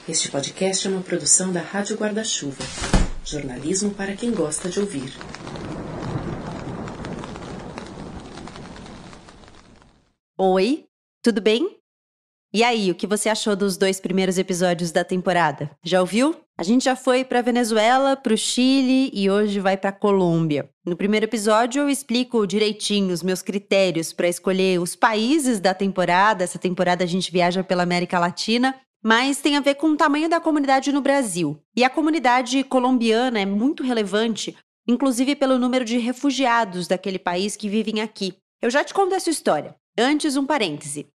Este podcast é uma produção da Rádio Guarda-Chuva. Jornalismo para quem gosta de ouvir. Oi, tudo bem? E aí, o que você achou dos 2 primeiros episódios da temporada? Já ouviu? A gente já foi para Venezuela, para o Chile e hoje vai para Colômbia. No primeiro episódio eu explico direitinho os meus critérios para escolher os países da temporada. Essa temporada a gente viaja pela América Latina, mas tem a ver com o tamanho da comunidade no Brasil. E a comunidade colombiana é muito relevante, inclusive pelo número de refugiados daquele país que vivem aqui. Eu já te conto essa história. Antes, um parêntese.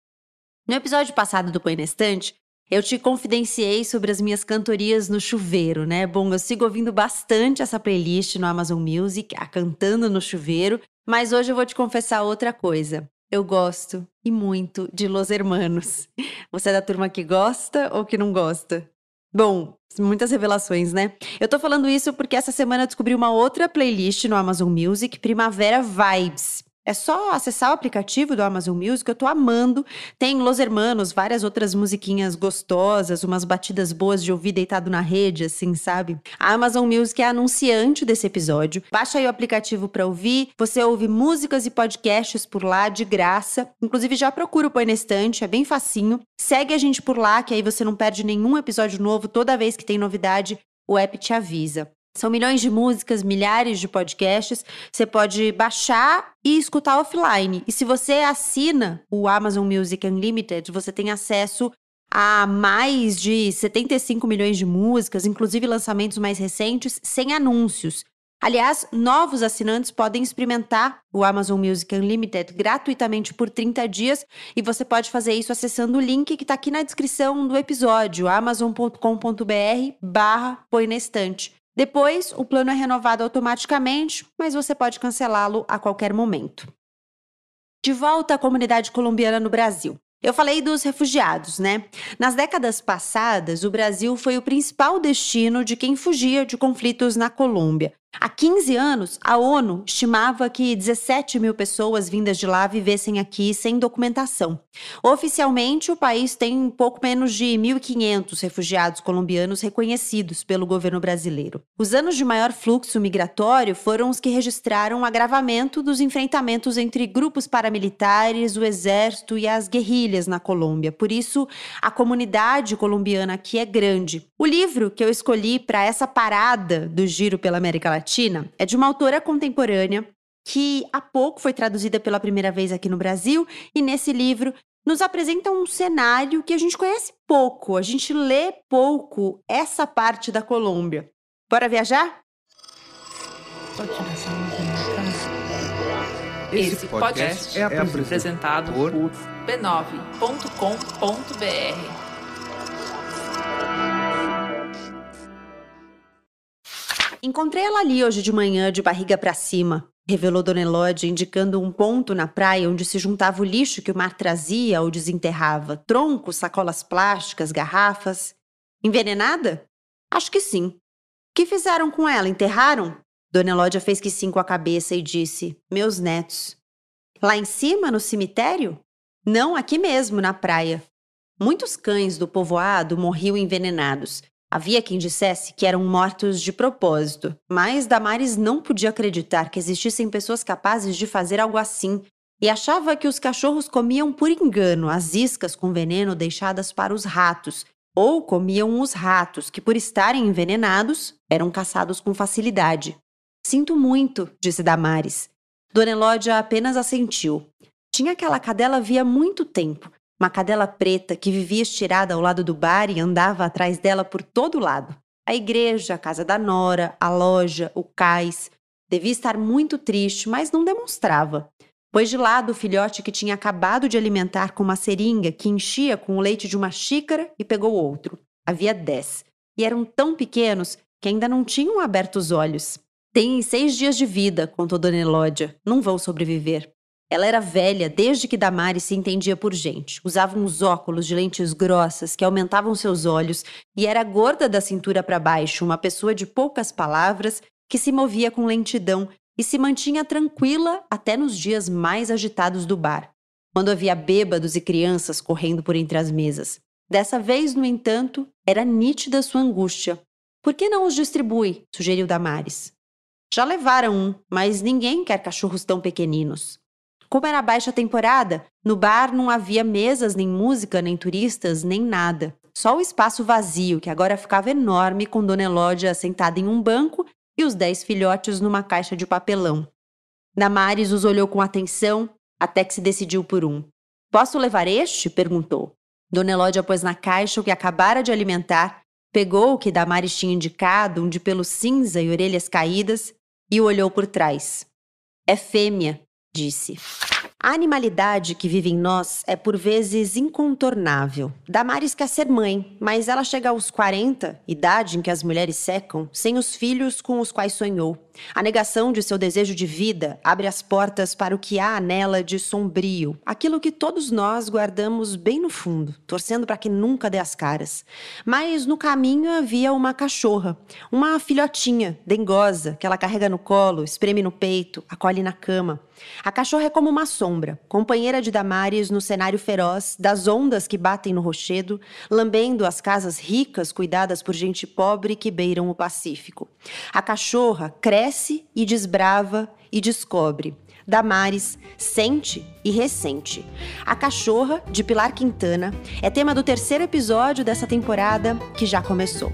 No episódio passado do Põe na Estante, eu te confidenciei sobre as minhas cantorias no chuveiro, né? Bom, eu sigo ouvindo bastante essa playlist no Amazon Music, a Cantando no Chuveiro, mas hoje eu vou te confessar outra coisa. Eu gosto, e muito, de Los Hermanos. Você é da turma que gosta ou que não gosta? Bom, muitas revelações, né? Eu tô falando isso porque essa semana eu descobri uma outra playlist no Amazon Music, Primavera Vibes. É só acessar o aplicativo do Amazon Music, eu tô amando. Tem Los Hermanos, várias outras musiquinhas gostosas, umas batidas boas de ouvir deitado na rede, assim, sabe? A Amazon Music é a anunciante desse episódio. Baixa aí o aplicativo pra ouvir, você ouve músicas e podcasts por lá, de graça. Inclusive, já procura o Põe na Estante, é bem facinho. Segue a gente por lá, que aí você não perde nenhum episódio novo. Toda vez que tem novidade, o app te avisa. São milhões de músicas, milhares de podcasts. Você pode baixar e escutar offline. E se você assina o Amazon Music Unlimited, você tem acesso a mais de 75 milhões de músicas, inclusive lançamentos mais recentes, sem anúncios. Aliás, novos assinantes podem experimentar o Amazon Music Unlimited gratuitamente por 30 dias e você pode fazer isso acessando o link que está aqui na descrição do episódio, amazon.com.br/põe na estante. Depois, o plano é renovado automaticamente, mas você pode cancelá-lo a qualquer momento. De volta à comunidade colombiana no Brasil. Eu falei dos refugiados, né? Nas décadas passadas, o Brasil foi o principal destino de quem fugia de conflitos na Colômbia. Há 15 anos, a ONU estimava que 17 mil pessoas vindas de lá vivessem aqui sem documentação. Oficialmente, o país tem pouco menos de 1.500 refugiados colombianos reconhecidos pelo governo brasileiro. Os anos de maior fluxo migratório foram os que registraram o agravamento dos enfrentamentos entre grupos paramilitares, o exército e as guerrilhas na Colômbia. Por isso, a comunidade colombiana aqui é grande. O livro que eu escolhi para essa parada do Giro pela América Latina é de uma autora contemporânea que há pouco foi traduzida pela primeira vez aqui no Brasil e nesse livro nos apresenta um cenário que a gente conhece pouco, a gente lê pouco essa parte da Colômbia. Bora viajar? Esse podcast é apresentado por b9.com.br. Encontrei ela ali hoje de manhã, de barriga para cima, revelou Dona Elódia, indicando um ponto na praia onde se juntava o lixo que o mar trazia ou desenterrava. Troncos, sacolas plásticas, garrafas. Envenenada? Acho que sim. O que fizeram com ela? Enterraram? Dona Elódia fez que sim com a cabeça e disse: meus netos. Lá em cima, no cemitério? Não, aqui mesmo, na praia. Muitos cães do povoado morriam envenenados. Havia quem dissesse que eram mortos de propósito, mas Damares não podia acreditar que existissem pessoas capazes de fazer algo assim e achava que os cachorros comiam por engano as iscas com veneno deixadas para os ratos, ou comiam os ratos que, por estarem envenenados, eram caçados com facilidade. Sinto muito, disse Damares. Dona Elódia apenas assentiu. Tinha aquela cadela havia muito tempo. Uma cadela preta que vivia estirada ao lado do bar e andava atrás dela por todo lado. A igreja, a casa da nora, a loja, o cais. Devia estar muito triste, mas não demonstrava. Pôs de lado o filhote que tinha acabado de alimentar com uma seringa que enchia com o leite de uma xícara e pegou outro. Havia 10. E eram tão pequenos que ainda não tinham aberto os olhos. Tem 6 dias de vida, contou Dona Elódia. Não vão sobreviver. Ela era velha desde que Damares se entendia por gente. Usava uns óculos de lentes grossas que aumentavam seus olhos e era gorda da cintura para baixo, uma pessoa de poucas palavras que se movia com lentidão e se mantinha tranquila até nos dias mais agitados do bar, quando havia bêbados e crianças correndo por entre as mesas. Dessa vez, no entanto, era nítida sua angústia. Por que não os distribui? Sugeriu Damares. Já levaram um, mas ninguém quer cachorros tão pequeninos. Como era baixa temporada, no bar não havia mesas, nem música, nem turistas, nem nada. Só o espaço vazio, que agora ficava enorme, com Dona Elódia sentada em um banco e os 10 filhotes numa caixa de papelão. Damares os olhou com atenção, até que se decidiu por um. Posso levar este? Perguntou. Dona Elódia pôs na caixa o que acabara de alimentar, pegou o que Damares tinha indicado, um de pelo cinza e orelhas caídas, e o olhou por trás. É fêmea, disse. A animalidade que vive em nós é por vezes incontornável. Damares quer ser mãe, mas ela chega aos 40, idade em que as mulheres secam, sem os filhos com os quais sonhou. A negação de seu desejo de vida abre as portas para o que há nela de sombrio, aquilo que todos nós guardamos bem no fundo, torcendo para que nunca dê as caras. Mas no caminho havia uma cachorra, uma filhotinha, dengosa, que ela carrega no colo, espreme no peito, acolhe na cama. A cachorra é como uma sombra, companheira de Damares no cenário feroz das ondas que batem no rochedo, lambendo as casas ricas cuidadas por gente pobre que beiram o Pacífico. A cachorra cresce e desbrava e descobre. Damares sente e ressente. A Cachorra, de Pilar Quintana, é tema do 3º episódio dessa temporada que já começou.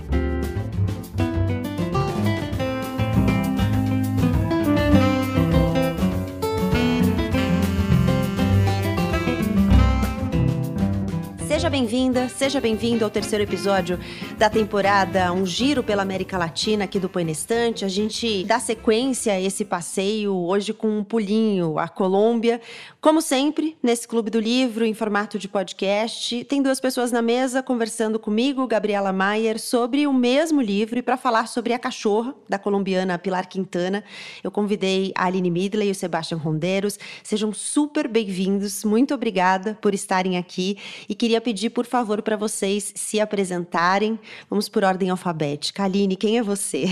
Seja bem-vinda, seja bem-vindo ao 3º episódio da temporada Um Giro pela América Latina aqui do Põe na Estante. A gente dá sequência a esse passeio hoje com um pulinho à Colômbia. Como sempre, nesse Clube do Livro, em formato de podcast, tem 2 pessoas na mesa conversando comigo, Gabriela Mayer, sobre o mesmo livro. E para falar sobre A Cachorra, da colombiana Pilar Quintana, eu convidei a Aline Midley e o Sebastián Ronderos. Sejam super bem-vindos, muito obrigada por estarem aqui. E queria pedir, por favor, para vocês se apresentarem. Vamos por ordem alfabética. Aline, quem é você?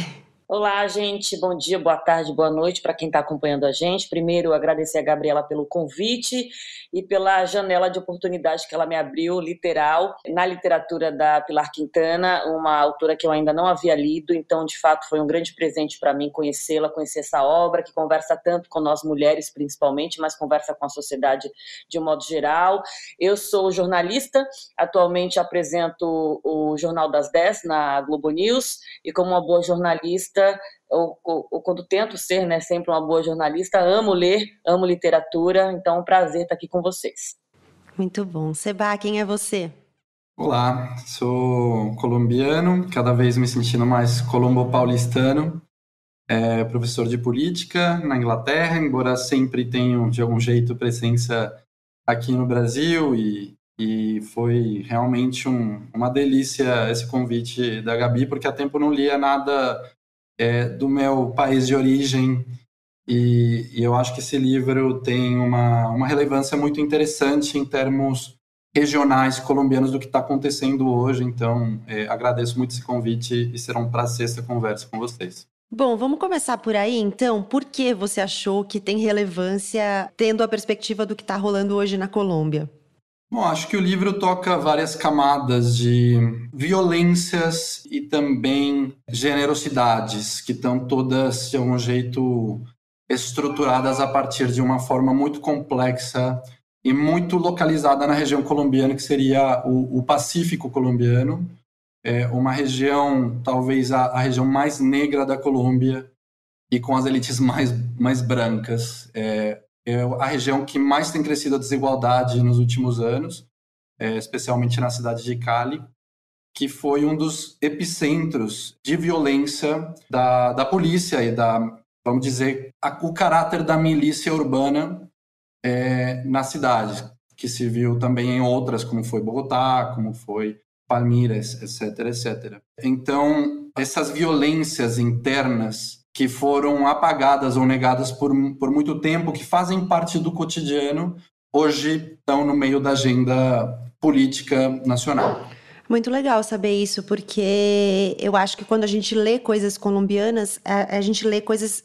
Olá, gente. Bom dia, boa tarde, boa noite para quem está acompanhando a gente. Primeiro, agradecer a Gabriela pelo convite e pela janela de oportunidade que ela me abriu, literal, na literatura da Pilar Quintana, uma autora que eu ainda não havia lido, então, de fato, foi um grande presente para mim conhecê-la, conhecer essa obra, que conversa tanto com nós mulheres, principalmente, mas conversa com a sociedade de um modo geral. Eu sou jornalista, atualmente apresento o Jornal das 10 na Globo News, e como uma boa jornalista, ou quando tento ser, né, sempre uma boa jornalista, amo ler, amo literatura, então é um prazer estar aqui com vocês. Muito bom. Seba, quem é você? Olá, sou colombiano, cada vez me sentindo mais colombo-paulistano, professor de política na Inglaterra, embora sempre tenha, de algum jeito, presença aqui no Brasil, e foi realmente uma delícia esse convite da Gabi, porque há tempo não lia nada do meu país de origem, e eu acho que esse livro tem uma relevância muito interessante em termos regionais colombianos do que está acontecendo hoje, então agradeço muito esse convite e será um prazer essa conversa com vocês. Bom, vamos começar por aí, então. Por que você achou que tem relevância tendo a perspectiva do que está rolando hoje na Colômbia? Bom, acho que o livro toca várias camadas de violências e também generosidades, que estão todas, de algum jeito, estruturadas a partir de uma forma muito complexa e muito localizada na região colombiana, que seria o Pacífico colombiano, uma região, talvez a região mais negra da Colômbia e com as elites mais brancas. É a região que mais tem crescido a desigualdade nos últimos anos, especialmente na cidade de Cali, que foi um dos epicentros de violência da polícia e vamos dizer, o caráter da milícia urbana na cidade, que se viu também em outras, como foi Bogotá, como foi Palmeiras, etc, etc. Então, essas violências internas que foram apagadas ou negadas por muito tempo, que fazem parte do cotidiano, hoje estão no meio da agenda política nacional. Muito legal saber isso, porque eu acho que quando a gente lê coisas colombianas, a gente lê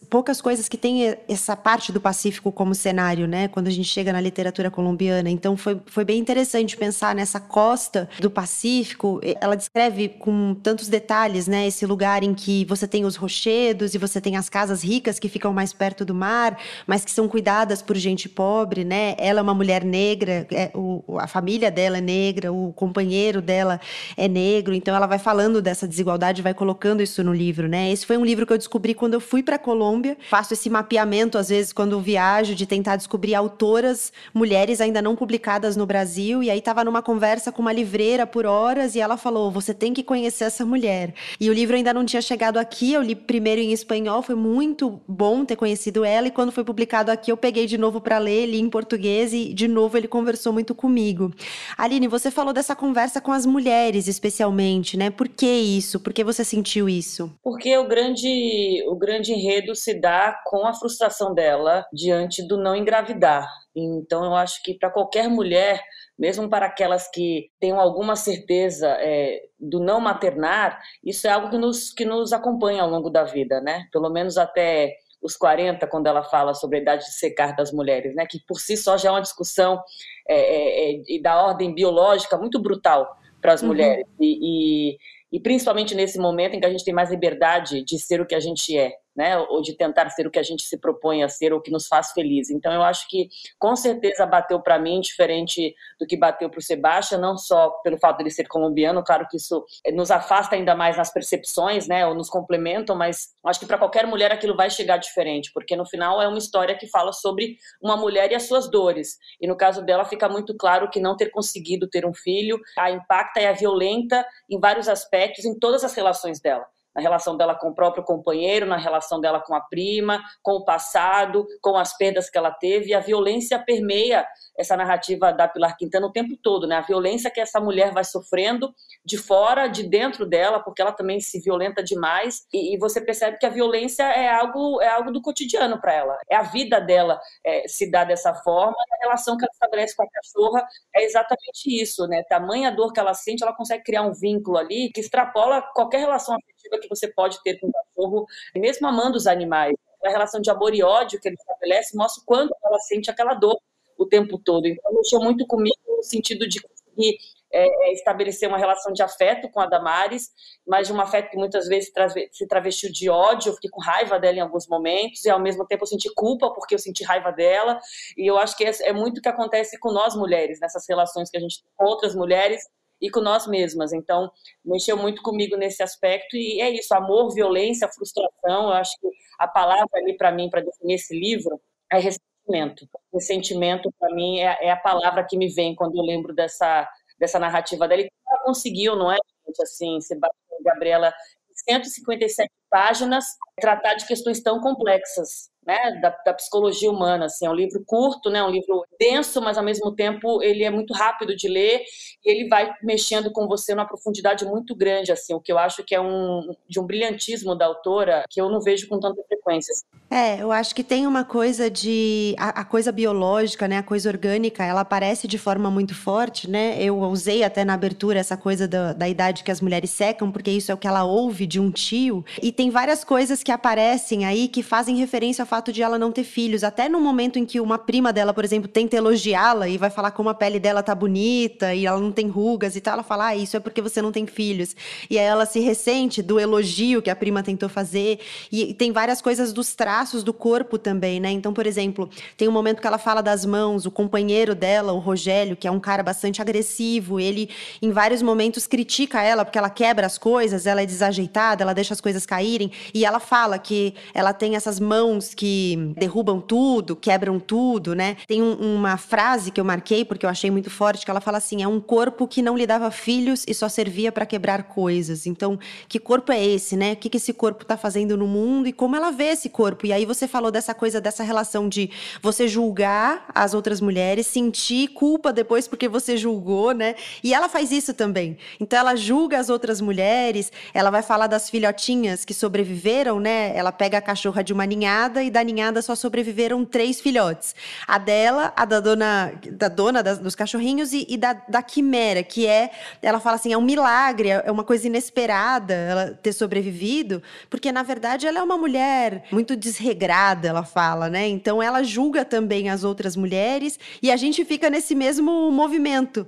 poucas coisas que têm essa parte do Pacífico como cenário, né? Quando a gente chega na literatura colombiana. Então foi bem interessante pensar nessa costa do Pacífico. Ela descreve com tantos detalhes, né? Esse lugar em que você tem os rochedos e você tem as casas ricas que ficam mais perto do mar, mas que são cuidadas por gente pobre, né? Ela é uma mulher negra, a família dela é negra, o companheiro dela é negro, então ela vai falando dessa desigualdade, vai colocando isso no livro, né? Esse foi um livro que eu descobri quando eu fui para a Colômbia. Faço esse mapeamento, às vezes, quando eu viajo, de tentar descobrir autoras, mulheres ainda não publicadas no Brasil, e aí estava numa conversa com uma livreira por horas, e ela falou, você tem que conhecer essa mulher. E o livro ainda não tinha chegado aqui, eu li primeiro em espanhol, foi muito bom ter conhecido ela, e quando foi publicado aqui, eu peguei de novo para ler, li em português, e de novo ele conversou muito comigo. Aline, você falou dessa conversa com as mulheres, especialmente, né? Por que isso? Por que você sentiu isso? Porque o grande enredo se dá com a frustração dela diante do não engravidar. Então, eu acho que para qualquer mulher, mesmo para aquelas que tenham alguma certeza do não maternar, isso é algo que nos acompanha ao longo da vida, né? Pelo menos até os 40, quando ela fala sobre a idade de secar das mulheres, né? Que por si só já é uma discussão da ordem biológica muito brutal para as mulheres, e principalmente nesse momento em que a gente tem mais liberdade de ser o que a gente é, né? Ou de tentar ser o que a gente se propõe a ser, ou que nos faz feliz. Então eu acho que com certeza bateu para mim diferente do que bateu para o Sebastião, não só pelo fato de ele ser colombiano, claro que isso nos afasta ainda mais nas percepções, né? Ou nos complementam, mas acho que para qualquer mulher aquilo vai chegar diferente, porque no final é uma história que fala sobre uma mulher e as suas dores, e no caso dela fica muito claro que não ter conseguido ter um filho a impacta e a violenta em vários aspectos, em todas as relações dela. Na relação dela com o próprio companheiro, na relação dela com a prima, com o passado, com as perdas que ela teve, e a violência permeia essa narrativa da Pilar Quintana o tempo todo, né? A violência que essa mulher vai sofrendo de fora, de dentro dela, porque ela também se violenta demais, e você percebe que a violência é algo do cotidiano para ela, é a vida dela se dá dessa forma, e a relação que ela estabelece com a cachorra é exatamente isso, né? Tamanha dor que ela sente, ela consegue criar um vínculo ali que extrapola qualquer relação afetiva que você pode ter com o cachorro, mesmo amando os animais. A relação de amor e ódio que ele estabelece mostra o quanto ela sente aquela dor o tempo todo. Então, mexeu muito comigo no sentido de conseguir estabelecer uma relação de afeto com a Damares, mas de um afeto que muitas vezes se travestiu de ódio. Eu fiquei com raiva dela em alguns momentos, e ao mesmo tempo eu senti culpa porque eu senti raiva dela, e eu acho que é muito o que acontece com nós mulheres, nessas relações que a gente tem com outras mulheres e com nós mesmas. Então, mexeu muito comigo nesse aspecto, e é isso, amor, violência, frustração. Eu acho que a palavra ali para mim, para definir esse livro, é ressentimento. Ressentimento, para mim, é a palavra que me vem quando eu lembro dessa narrativa dela. E ela conseguiu, não é, gente? Assim, Sebastião e Gabriela, 157 páginas, tratar de questões tão complexas, né, da psicologia humana. Assim, é um livro curto, né, um livro denso, mas ao mesmo tempo ele é muito rápido de ler, e ele vai mexendo com você numa profundidade muito grande, assim, o que eu acho que é de um brilhantismo da autora que eu não vejo com tanta frequência. Eu acho que tem uma coisa a coisa biológica, né, a coisa orgânica, ela aparece de forma muito forte, né? Eu usei até na abertura essa coisa da idade que as mulheres secam, porque isso é o que ela ouve de um tio, e tem várias coisas que aparecem aí que fazem referência ao fato de ela não ter filhos, até no momento em que uma prima dela, por exemplo, tenta elogiá-la e vai falar como a pele dela tá bonita e ela não tem rugas e tal, ela fala, isso é porque você não tem filhos, e aí ela se ressente do elogio que a prima tentou fazer, e tem várias coisas dos traços do corpo também, né? Então, por exemplo, tem um momento que ela fala das mãos, o companheiro dela, o Rogério, que é um cara bastante agressivo, ele em vários momentos critica ela porque ela quebra as coisas, ela é desajeitada, ela deixa as coisas caírem, e ela fala que ela tem essas mãos que derrubam tudo, quebram tudo, né? Tem uma frase que eu marquei porque eu achei muito forte, que ela fala assim, é um corpo que não lhe dava filhos e só servia para quebrar coisas. Então, que corpo é esse, né? O que esse corpo tá fazendo no mundo e como ela vê esse corpo? E aí você falou dessa coisa, dessa relação de você julgar as outras mulheres, sentir culpa depois porque você julgou, né? E ela faz isso também. Então ela julga as outras mulheres, ela vai falar das filhotinhas que sobreviveram, né? Ela pega a cachorra de uma ninhada e e da ninhada só sobreviveram 3 filhotes. A dela, a da dona dos cachorrinhos e da Quimera, que ela fala assim, é um milagre, é uma coisa inesperada ela ter sobrevivido, porque na verdade ela é uma mulher muito desregrada, ela fala, né? Então ela julga também as outras mulheres e a gente fica nesse mesmo movimento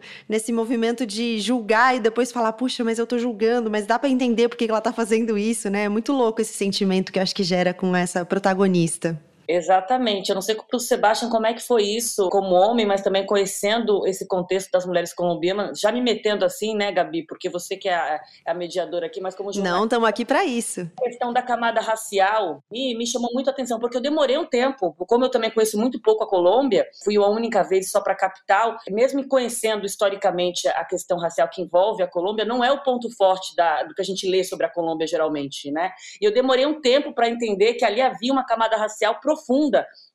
de julgar e depois falar, puxa, mas eu tô julgando, mas dá pra entender por que ela tá fazendo isso, né? É muito louco esse sentimento que eu acho que gera com essa protagonista. Exatamente. Eu não sei para o Sebastião como é que foi isso como homem, mas também conhecendo esse contexto das mulheres colombianas, já me metendo assim, né, Gabi? Porque você que é a mediadora aqui, mas como jornalista... Não, estamos aqui para isso. A questão da camada racial me chamou muito a atenção, porque eu demorei um tempo, como eu também conheço muito pouco a Colômbia, fui uma única vez só para a capital, mesmo conhecendo historicamente a questão racial que envolve a Colômbia, não é o ponto forte do que a gente lê sobre a Colômbia geralmente, né? E eu demorei um tempo para entender que ali havia uma camada racial profunda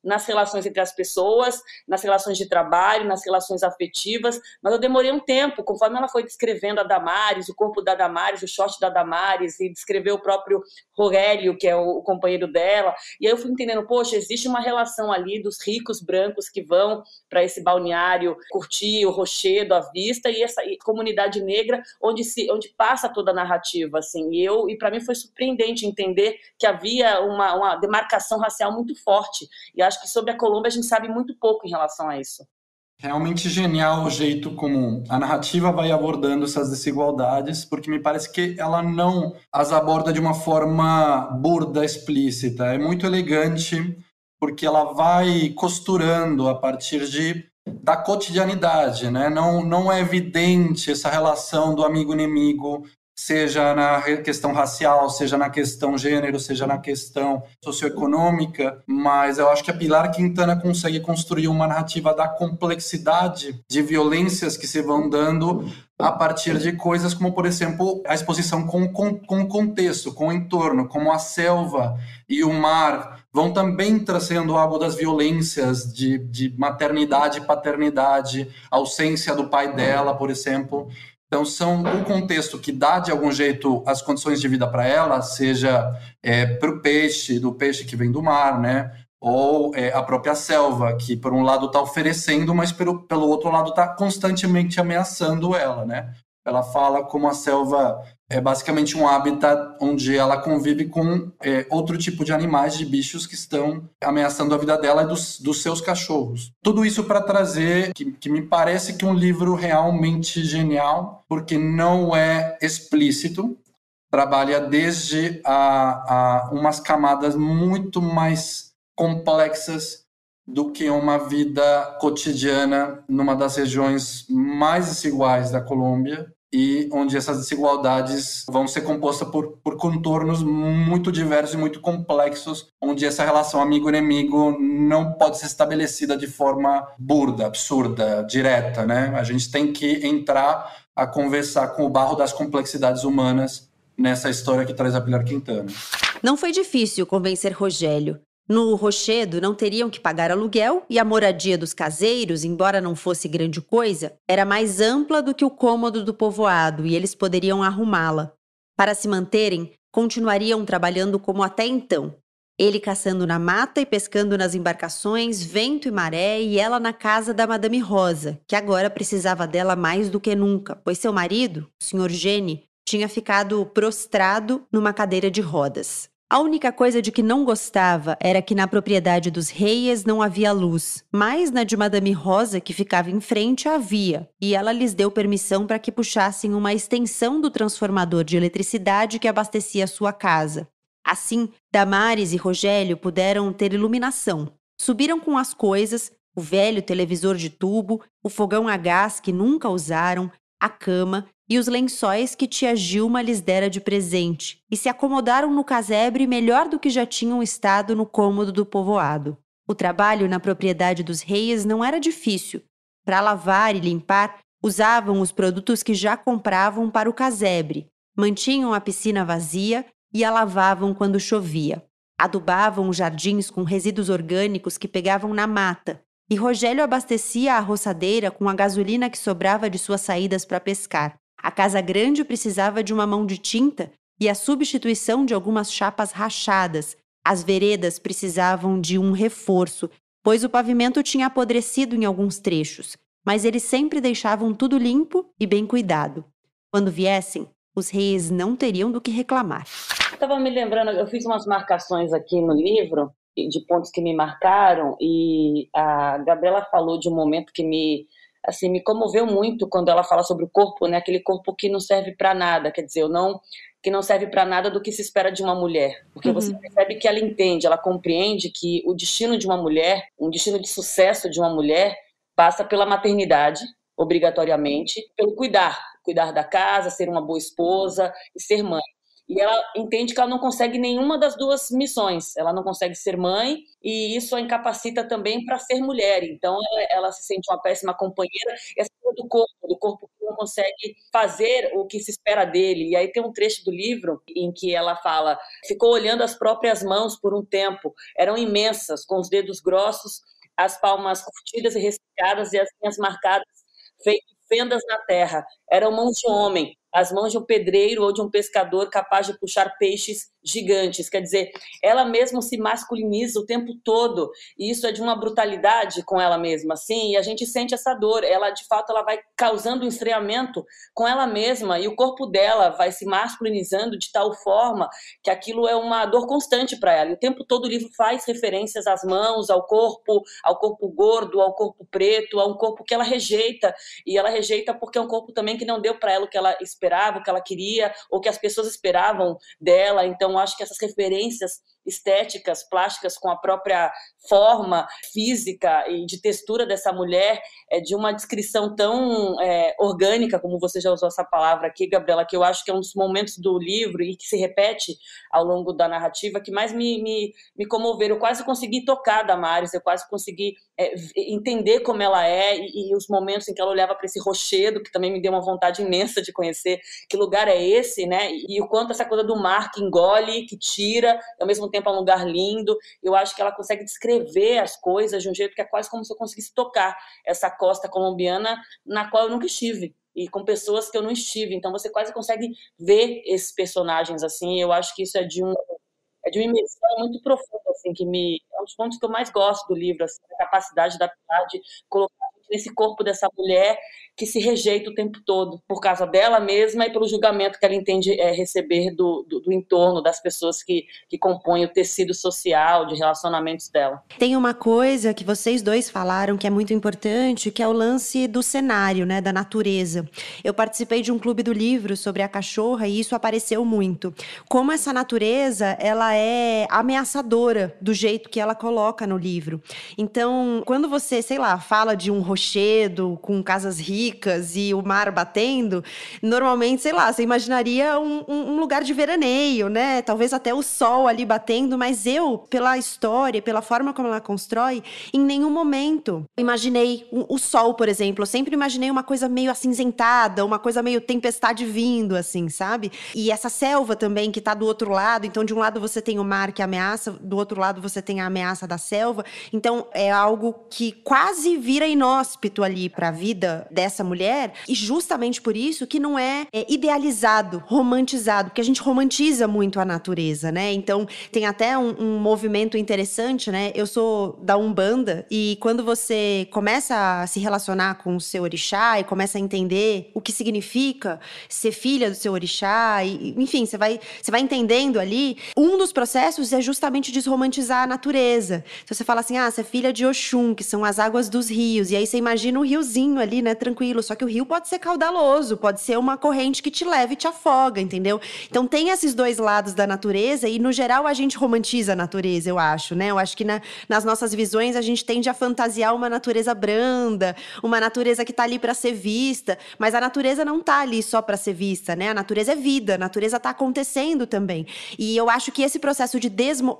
nas relações entre as pessoas, nas relações de trabalho, nas relações afetivas, mas eu demorei um tempo, conforme ela foi descrevendo a Damares, o corpo da Damares, o short da Damares, e descreveu o próprio Rogélio, que é o companheiro dela, e aí eu fui entendendo, poxa, existe uma relação ali dos ricos brancos que vão para esse balneário curtir o rochedo, a vista, e essa comunidade negra onde passa toda a narrativa, assim, e para mim foi surpreendente entender que havia uma demarcação racial muito forte, e acho que sobre a Colômbia a gente sabe muito pouco em relação a isso. Realmente genial o jeito como a narrativa vai abordando essas desigualdades, porque me parece que ela não as aborda de uma forma burda, explícita. É muito elegante, porque ela vai costurando a partir da cotidianidade, né? Não é evidente essa relação do amigo-inimigo, seja na questão racial, seja na questão gênero, seja na questão socioeconômica, mas eu acho que a Pilar Quintana consegue construir uma narrativa da complexidade de violências que se vão dando a partir de coisas como, por exemplo, a exposição com o contexto, com o entorno, como a selva e o mar vão também trazendo algo das violências de maternidade e paternidade, a ausência do pai dela, por exemplo. Então, são um contexto que dá, de algum jeito, as condições de vida para ela, seja para o peixe, do peixe que vem do mar, né? Ou a própria selva, que por um lado está oferecendo, mas pelo outro lado está constantemente ameaçando ela, né? Ela fala como a selva é basicamente um habitat onde ela convive com outro tipo de animais, de bichos que estão ameaçando a vida dela e dos seus cachorros. Tudo isso para trazer que me parece que um livro realmente genial, porque não é explícito, trabalha desde umas camadas muito mais complexas do que uma vida cotidiana numa das regiões mais desiguais da Colômbia, e onde essas desigualdades vão ser compostas por contornos muito diversos e muito complexos, onde essa relação amigo-inimigo não pode ser estabelecida de forma burda, absurda, direta, né? A gente tem que entrar a conversar com o barro das complexidades humanas nessa história que traz a Pilar Quintana. Não foi difícil convencer Rogélio. No rochedo, não teriam que pagar aluguel e a moradia dos caseiros, embora não fosse grande coisa, era mais ampla do que o cômodo do povoado e eles poderiam arrumá-la. Para se manterem, continuariam trabalhando como até então. Ele caçando na mata e pescando nas embarcações, vento e maré, e ela na casa da Madame Rosa, que agora precisava dela mais do que nunca, pois seu marido, o Sr. Gene, tinha ficado prostrado numa cadeira de rodas. A única coisa de que não gostava era que na propriedade dos Reyes não havia luz, mas na de Madame Rosa, que ficava em frente, havia, e ela lhes deu permissão para que puxassem uma extensão do transformador de eletricidade que abastecia a sua casa. Assim, Damares e Rogélio puderam ter iluminação. Subiram com as coisas, o velho televisor de tubo, o fogão a gás que nunca usaram, a cama e os lençóis que tia Gilma lhes dera de presente, e se acomodaram no casebre melhor do que já tinham estado no cômodo do povoado. O trabalho na propriedade dos Reyes não era difícil. Para lavar e limpar, usavam os produtos que já compravam para o casebre, mantinham a piscina vazia e a lavavam quando chovia. Adubavam os jardins com resíduos orgânicos que pegavam na mata, e Rogélio abastecia a roçadeira com a gasolina que sobrava de suas saídas para pescar. A casa grande precisava de uma mão de tinta e a substituição de algumas chapas rachadas, As veredas precisavam de um reforço, pois o pavimento tinha apodrecido em alguns trechos, mas eles sempre deixavam tudo limpo e bem cuidado. Quando viessem, os reis não teriam do que reclamar. Estava me lembrando, eu fiz umas marcações aqui no livro, de pontos que me marcaram, e a Gabriela falou de um momento que me comoveu muito quando ela fala sobre o corpo, né? Aquele corpo que não serve para nada, quer dizer, que não serve para nada do que se espera de uma mulher, porque você percebe que ela entende, ela compreende que o destino de uma mulher, um destino de sucesso de uma mulher, passa pela maternidade, obrigatoriamente, pelo cuidar da casa, ser uma boa esposa e ser mãe. E ela entende que ela não consegue nenhuma das duas missões. Ela não consegue ser mãe e isso a incapacita também para ser mulher. Então, ela se sente uma péssima companheira. E essa coisa do corpo que não consegue fazer o que se espera dele. E aí tem um trecho do livro em que ela fala: ficou olhando as próprias mãos por um tempo. Eram imensas, com os dedos grossos, as palmas curtidas e ressecadas e as unhas marcadas, feitas fendas na terra. Eram mãos de um homem, as mãos de um pedreiro ou de um pescador capaz de puxar peixes gigantes. Quer dizer, ela mesma se masculiniza o tempo todo, e isso é de uma brutalidade com ela mesma, assim, e a gente sente essa dor. Ela, de fato, ela vai causando um estranhamento com ela mesma, e o corpo dela vai se masculinizando de tal forma que aquilo é uma dor constante para ela. E o tempo todo o livro faz referências às mãos, ao corpo gordo, ao corpo preto, a um corpo que ela rejeita, e ela rejeita porque é um corpo também que não deu para ela o que ela esperava, o que ela queria, ou que as pessoas esperavam dela. Então, acho que essas referências estéticas, plásticas, com a própria forma física e de textura dessa mulher, é de uma descrição tão orgânica, como você já usou essa palavra aqui, Gabriela, que eu acho que é um dos momentos do livro e que se repete ao longo da narrativa que mais me comoveram. Eu quase consegui tocar a Damares, eu quase consegui entender como ela é, e os momentos em que ela olhava para esse rochedo, que também me deu uma vontade imensa de conhecer que lugar é esse, né? E o quanto essa coisa do mar que engole, que tira, ao mesmo tempo é um lugar lindo. Eu acho que ela consegue descrever as coisas de um jeito que é quase como se eu conseguisse tocar essa costa colombiana na qual eu nunca estive, e com pessoas que eu não estive. Então você quase consegue ver esses personagens assim. Eu acho que isso é de uma imersão muito profunda, assim, é um dos pontos que eu mais gosto do livro, assim, a capacidade da Pilar de colocar nesse corpo dessa mulher que se rejeita o tempo todo, por causa dela mesma e pelo julgamento que ela entende receber do entorno, das pessoas que compõem o tecido social, de relacionamentos dela. Tem uma coisa que vocês dois falaram que é muito importante, que é o lance do cenário, né, da natureza. Eu participei de um clube do livro sobre a cachorra e isso apareceu muito. Como essa natureza, ela é ameaçadora do jeito que ela coloca no livro. Então, quando você, sei lá, fala de um rochedo com casas ricas e o mar batendo, normalmente, sei lá, você imaginaria um lugar de veraneio, né? Talvez até o sol ali batendo, mas eu, pela história, pela forma como ela constrói, em nenhum momento imaginei o sol, por exemplo. Eu sempre imaginei uma coisa meio acinzentada, uma coisa meio tempestade vindo, assim, sabe? E essa selva também que tá do outro lado, então de um lado você tem o mar que ameaça, do outro lado você tem a ameaça da selva. Então é algo que quase vira inóspito ali para a vida dessa mulher, e justamente por isso que não é idealizado, romantizado, porque a gente romantiza muito a natureza, né? Então tem até um movimento interessante, né? Eu sou da Umbanda, e quando você começa a se relacionar com o seu orixá e começa a entender o que significa ser filha do seu orixá, e, enfim, você vai entendendo ali, um dos processos é justamente desromantizar a natureza. Então você fala assim, você é filha de Oxum, que são as águas dos rios, e aí você imagina um riozinho ali, né, tranquilo, só que o rio pode ser caudaloso, pode ser uma corrente que te leva e te afoga, entendeu? Então tem esses dois lados da natureza, e no geral a gente romantiza a natureza, eu acho, né? Eu acho que nas nossas visões a gente tende a fantasiar uma natureza branda, uma natureza que tá ali para ser vista, mas a natureza não tá ali só para ser vista, né? A natureza é vida, a natureza tá acontecendo também. E eu acho que esse processo de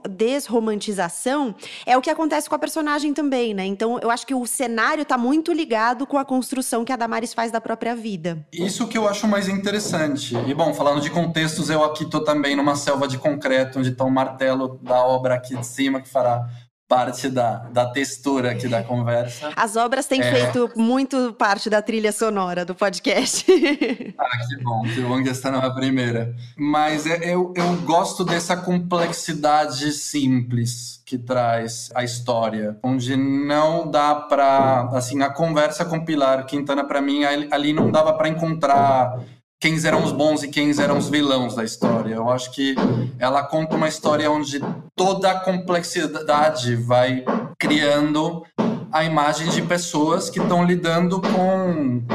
desromantização é o que acontece com a personagem também, né? Então eu acho que o cenário tá muito ligado com a construção que a Damares faz da própria vida. Isso que eu acho mais interessante. E bom, falando de contextos, eu aqui tô também numa selva de concreto, onde tá um martelo da obra aqui de cima que fará parte da textura aqui da conversa. As obras têm feito muito parte da trilha sonora do podcast. Que bom que essa não é a primeira. Mas eu gosto dessa complexidade simples que traz a história, onde não dá para, assim, a conversa com Pilar Quintana, para mim, ali não dava para encontrar quem eram os bons e quem eram os vilões da história. Eu acho que ela conta uma história onde toda a complexidade vai criando a imagem de pessoas que estão lidando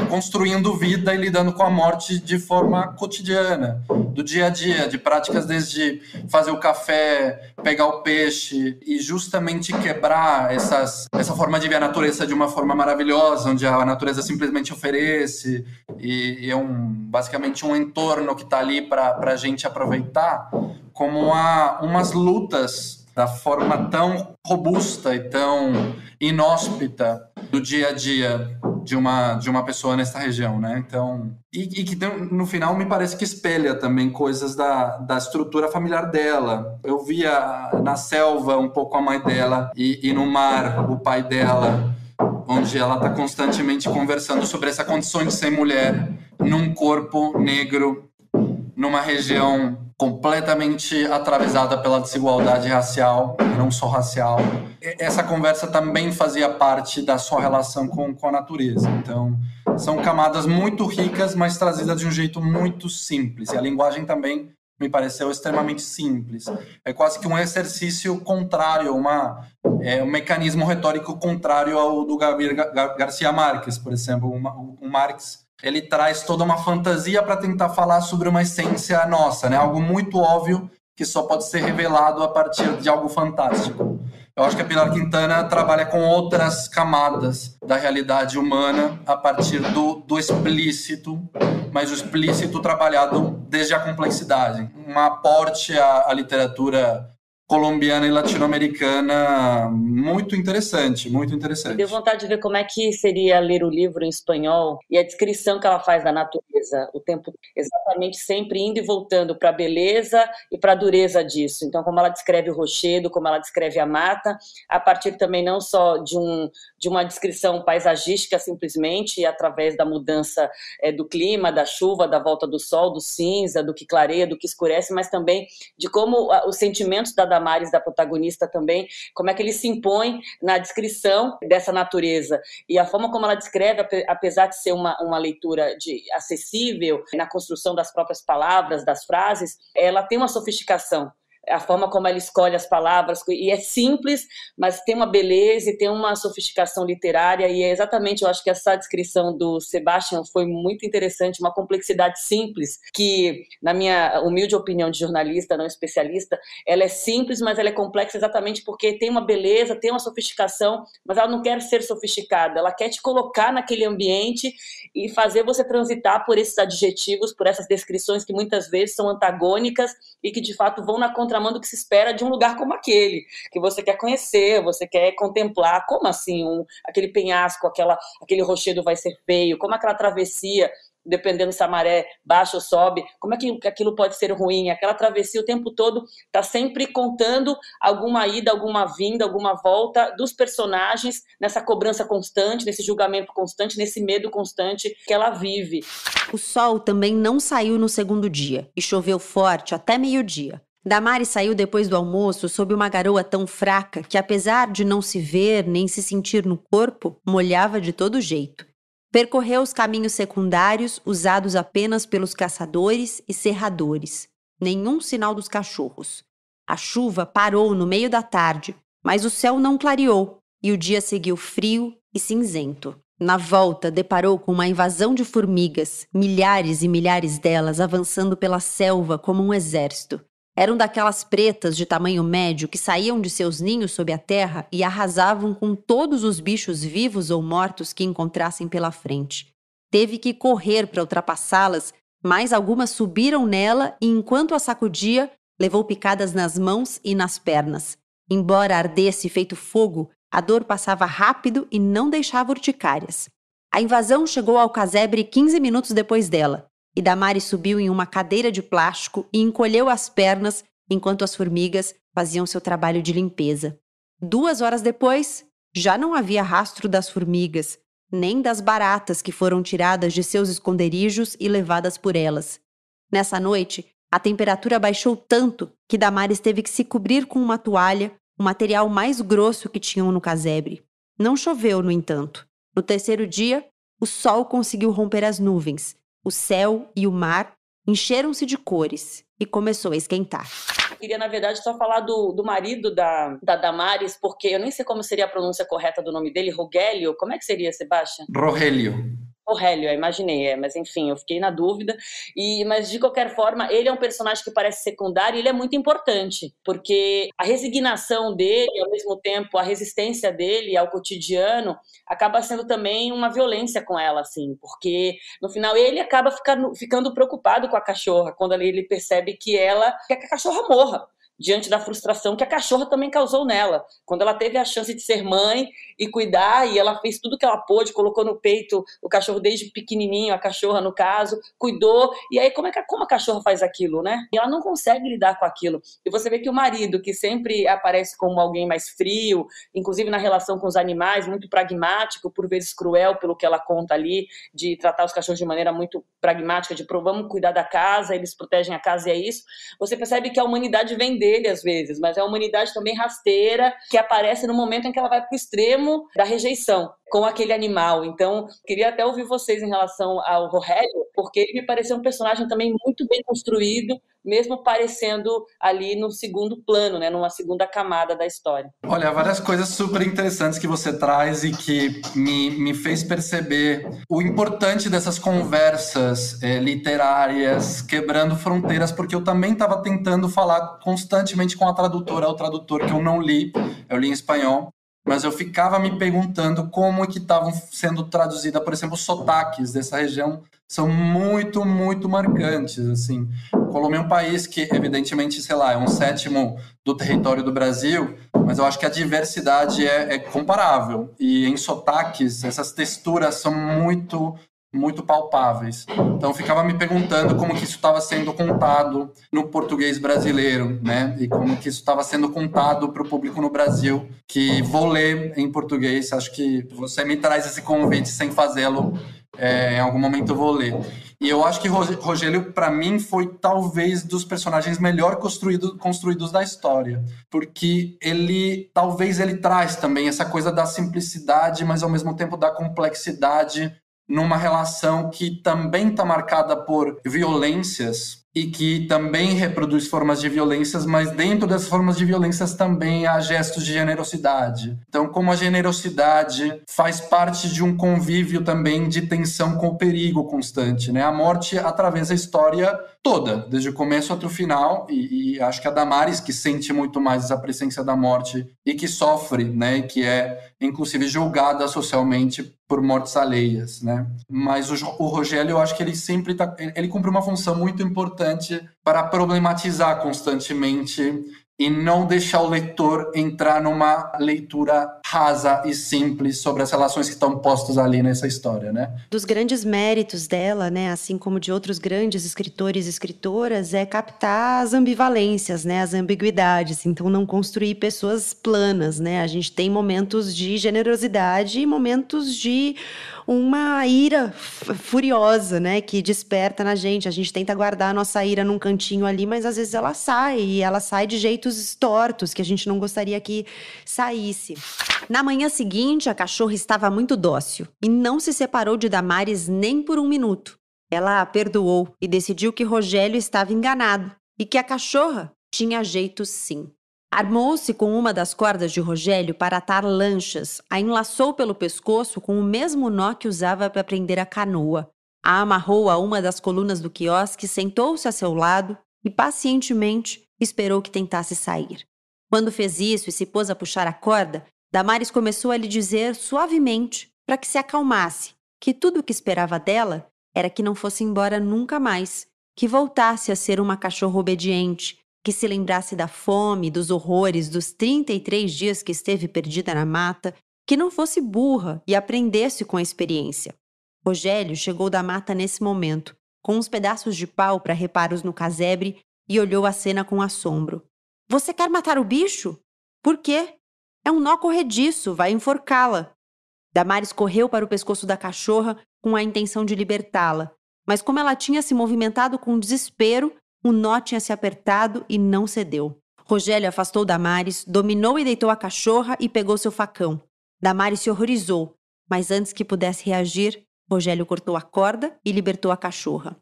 construindo vida e lidando com a morte de forma cotidiana, do dia a dia, de práticas desde fazer o café, pegar o peixe e justamente quebrar essa forma de ver a natureza de uma forma maravilhosa, onde a natureza simplesmente oferece e é basicamente um entorno que está ali para a gente aproveitar, como umas lutas da forma tão robusta e tão inóspita do dia a dia de uma pessoa nessa região, né? Então, e que no final me parece que espelha também coisas da estrutura familiar dela. Eu via na selva um pouco a mãe dela e no mar o pai dela, onde ela está constantemente conversando sobre essa condição de ser mulher num corpo negro, numa região completamente atravessada pela desigualdade racial, não só racial. Essa conversa também fazia parte da sua relação com a natureza. Então, são camadas muito ricas, mas trazidas de um jeito muito simples. E a linguagem também me pareceu extremamente simples. É quase que um exercício contrário, um mecanismo retórico contrário ao do Gabriel Garcia Marques, por exemplo. O Marx, ele traz toda uma fantasia para tentar falar sobre uma essência nossa, né? Algo muito óbvio que só pode ser revelado a partir de algo fantástico. Eu acho que a Pilar Quintana trabalha com outras camadas da realidade humana a partir do explícito, mas o explícito trabalhado desde a complexidade. Um aporte à literatura colombiana e latino-americana muito interessante, muito interessante. Deu vontade de ver como é que seria ler o livro em espanhol e a descrição que ela faz da natureza, o tempo exatamente sempre indo e voltando para a beleza e para a dureza disso. Então, como ela descreve o rochedo, como ela descreve a mata, a partir também não só de uma descrição paisagística simplesmente, através da mudança do clima, da chuva, da volta do sol, do cinza, do que clareia, do que escurece, mas também de como os sentimentos da Damares, da protagonista também, como é que ele se impõe na descrição dessa natureza. E a forma como ela descreve, apesar de ser uma leitura acessível na construção das próprias palavras, das frases, ela tem uma sofisticação. A forma como ela escolhe as palavras, e é simples, mas tem uma beleza e tem uma sofisticação literária, e é exatamente, eu acho que essa descrição do Sebastian foi muito interessante, uma complexidade simples, que, na minha humilde opinião de jornalista, não especialista, ela é simples, mas ela é complexa exatamente porque tem uma beleza, tem uma sofisticação, mas ela não quer ser sofisticada, ela quer te colocar naquele ambiente e fazer você transitar por esses adjetivos, por essas descrições que muitas vezes são antagônicas e que, de fato, vão na contramão do que se espera de um lugar como aquele, que você quer conhecer, você quer contemplar. Como assim aquele penhasco, aquele rochedo vai ser feio? Como aquela travessia, dependendo se a maré baixa ou sobe, como é que aquilo pode ser ruim? Aquela travessia o tempo todo está sempre contando alguma ida, alguma vinda, alguma volta dos personagens, nessa cobrança constante, nesse julgamento constante, nesse medo constante que ela vive. O sol também não saiu no segundo dia e choveu forte até meio-dia. Damares saiu depois do almoço sob uma garoa tão fraca que, apesar de não se ver nem se sentir no corpo, molhava de todo jeito. Percorreu os caminhos secundários usados apenas pelos caçadores e serradores. Nenhum sinal dos cachorros. A chuva parou no meio da tarde, mas o céu não clareou e o dia seguiu frio e cinzento. Na volta, deparou com uma invasão de formigas, milhares e milhares delas avançando pela selva como um exército. Eram daquelas pretas de tamanho médio que saíam de seus ninhos sob a terra e arrasavam com todos os bichos vivos ou mortos que encontrassem pela frente. Teve que correr para ultrapassá-las, mas algumas subiram nela e, enquanto a sacudia, levou picadas nas mãos e nas pernas. Embora ardesse feito fogo, a dor passava rápido e não deixava urticárias. A invasão chegou ao casebre 15 minutos depois dela. E Damares subiu em uma cadeira de plástico e encolheu as pernas enquanto as formigas faziam seu trabalho de limpeza. 2 horas depois, já não havia rastro das formigas, nem das baratas que foram tiradas de seus esconderijos e levadas por elas. Nessa noite, a temperatura baixou tanto que Damares teve que se cobrir com uma toalha, o material mais grosso que tinham no casebre. Não choveu, no entanto. No terceiro dia, o sol conseguiu romper as nuvens. O céu e o mar encheram-se de cores e começou a esquentar. Eu queria, na verdade, só falar do marido da Damares, porque eu nem sei como seria a pronúncia correta do nome dele, Rogélio. Como é que seria, Sebastião? Rogelio. Aurélio, eu imaginei, mas enfim, eu fiquei na dúvida. Mas de qualquer forma, ele é um personagem que parece secundário e ele é muito importante, porque a resignação dele, ao mesmo tempo a resistência dele ao cotidiano, acaba sendo também uma violência com ela, assim, porque no final ele acaba ficando preocupado com a cachorra, quando ele percebe que ela quer que a cachorra morra, diante da frustração que a cachorra também causou nela. Quando ela teve a chance de ser mãe e cuidar, e ela fez tudo que ela pôde, colocou no peito o cachorro desde pequenininho, a cachorra no caso, cuidou, e aí como a cachorra faz aquilo, né? E ela não consegue lidar com aquilo. E você vê que o marido, que sempre aparece como alguém mais frio, inclusive na relação com os animais, muito pragmático, por vezes cruel, pelo que ela conta ali, de tratar os cachorros de maneira muito pragmática, de vamos cuidar da casa, eles protegem a casa e é isso. Você percebe que a humanidade vem dele às vezes, mas é a humanidade também rasteira, que aparece no momento em que ela vai para o extremo da rejeição com aquele animal. Então, queria até ouvir vocês em relação ao Rogélio, porque ele me pareceu um personagem também muito bem construído, mesmo parecendo ali no segundo plano, né, numa segunda camada da história. Olha, várias coisas super interessantes que você traz e que me fez perceber o importante dessas conversas literárias, quebrando fronteiras, porque eu também estava tentando falar constantemente com a tradutora, o tradutor que eu não li, eu li em espanhol, mas eu ficava me perguntando como é que estavam sendo traduzidas, por exemplo, os sotaques dessa região são muito, muito marcantes, assim. Colômbia é um país que, evidentemente, sei lá, é 1/7 do território do Brasil, mas eu acho que a diversidade é comparável. E em sotaques, essas texturas são muito, muito palpáveis. Então, eu ficava me perguntando como que isso estava sendo contado no português brasileiro, né? E como que isso estava sendo contado para o público no Brasil, que vou ler em português. Acho que você me traz esse convite sem fazê-lo. Em algum momento eu vou ler. E eu acho que Rogélio, para mim, foi talvez dos personagens melhor construídos da história. Porque talvez ele traz também essa coisa da simplicidade, mas ao mesmo tempo da complexidade numa relação que também está marcada por violências e que também reproduz formas de violências, mas dentro dessas formas de violências também há gestos de generosidade. Então, como a generosidade faz parte de um convívio também de tensão com o perigo constante, né? A morte atravessa a história toda, desde o começo até o final, e acho que a Damares, que sente muito mais essa presença da morte e que sofre, né? Que é, inclusive, julgada socialmente por mortes alheias, né? Mas o Rogélio, eu acho que ele sempre ele cumpre uma função muito importante para problematizar constantemente e não deixar o leitor entrar numa leitura rasa e simples sobre as relações que estão postas ali nessa história, né? Dos grandes méritos dela, né, assim como de outros grandes escritores e escritoras, é captar as ambivalências, né, as ambiguidades. Então, não construir pessoas planas, né? A gente tem momentos de generosidade e momentos de uma ira furiosa, né, que desperta na gente. A gente tenta guardar a nossa ira num cantinho ali, mas às vezes ela sai, e ela sai de jeitos tortos que a gente não gostaria que saísse. Na manhã seguinte, a cachorra estava muito dócil e não se separou de Damares nem por 1 minuto. Ela a perdoou e decidiu que Rogélio estava enganado e que a cachorra tinha jeito sim. Armou-se com uma das cordas de Rogélio para atar lanchas, a enlaçou pelo pescoço com o mesmo nó que usava para prender a canoa, a amarrou a uma das colunas do quiosque, sentou-se a seu lado e pacientemente esperou que tentasse sair. Quando fez isso e se pôs a puxar a corda, Damares começou a lhe dizer suavemente, para que se acalmasse, que tudo o que esperava dela era que não fosse embora nunca mais, que voltasse a ser uma cachorra obediente, que se lembrasse da fome, dos horrores, dos 33 dias que esteve perdida na mata, que não fosse burra e aprendesse com a experiência. Rogélio chegou da mata nesse momento, com uns pedaços de pau para reparos no casebre, e olhou a cena com assombro. « Você quer matar o bicho? Por quê? É um nó corrediço, vai enforcá-la. Damaris correu para o pescoço da cachorra com a intenção de libertá-la. Mas como ela tinha se movimentado com desespero, o nó tinha se apertado e não cedeu. Rogério afastou Damaris, dominou e deitou a cachorra e pegou seu facão. Damaris se horrorizou, mas antes que pudesse reagir, Rogério cortou a corda e libertou a cachorra.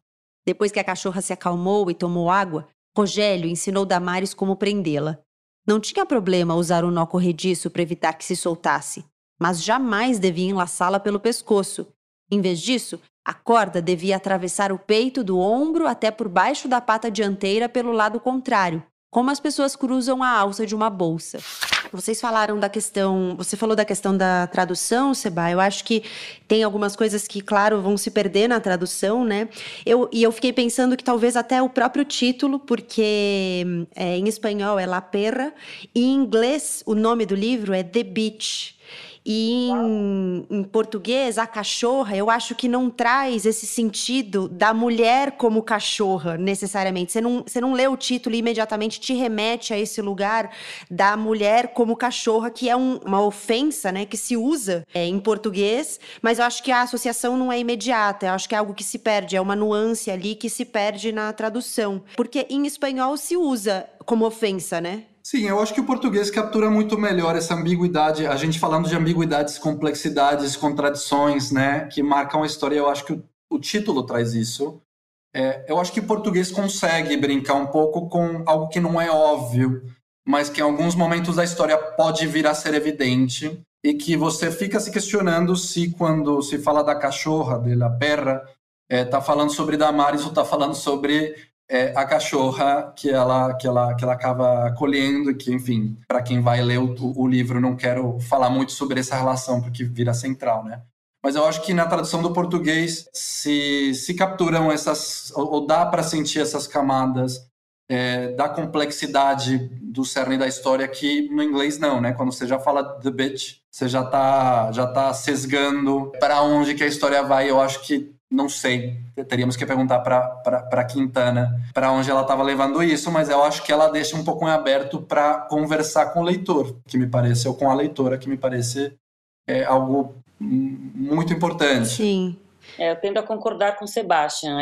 Depois que a cachorra se acalmou e tomou água, Rogério ensinou Damaris como prendê-la. Não tinha problema usar o nó corrediço para evitar que se soltasse, mas jamais devia enlaçá-la pelo pescoço. Em vez disso, a corda devia atravessar o peito do ombro até por baixo da pata dianteira pelo lado contrário, como as pessoas cruzam a alça de uma bolsa. Vocês falaram da questão... Você falou da questão da tradução, Seba. Eu acho que tem algumas coisas que, claro, vão se perder na tradução, né? Eu fiquei pensando que talvez até o próprio título, porque em espanhol é La Perra, e em inglês o nome do livro é The Bitch. E em português, a cachorra, eu acho que não traz esse sentido da mulher como cachorra, necessariamente. Você não lê o título e imediatamente te remete a esse lugar da mulher como cachorra, que é uma ofensa, né, que se usa em português, mas eu acho que a associação não é imediata, eu acho que é algo que se perde, é uma nuance ali que se perde na tradução. Porque em espanhol se usa como ofensa, né? Sim, eu acho que o português captura muito melhor essa ambiguidade, a gente falando de ambiguidades, complexidades, contradições, né, que marcam a história, eu acho que o título traz isso. Eu acho que o português consegue brincar um pouco com algo que não é óbvio, mas que em alguns momentos da história pode vir a ser evidente, e que você fica se questionando se quando se fala da cachorra, de La Perra, tá falando sobre Damaris ou tá falando sobre... a cachorra que ela acaba acolhendo, que, enfim, para quem vai ler o livro, não quero falar muito sobre essa relação, porque vira central, né? Mas eu acho que na tradução do português se capturam essas, ou dá para sentir essas camadas da complexidade do cerne da história, que no inglês não, né? Quando você já fala The Bitch, você já tá sesgando para onde que a história vai. Eu acho que não sei, teríamos que perguntar para Quintana para onde ela estava levando isso, mas eu acho que ela deixa um pouco em aberto para conversar com o leitor, que me parece, ou com a leitora, que me parece algo muito importante. Sim. Eu tendo a concordar com o Sebastian.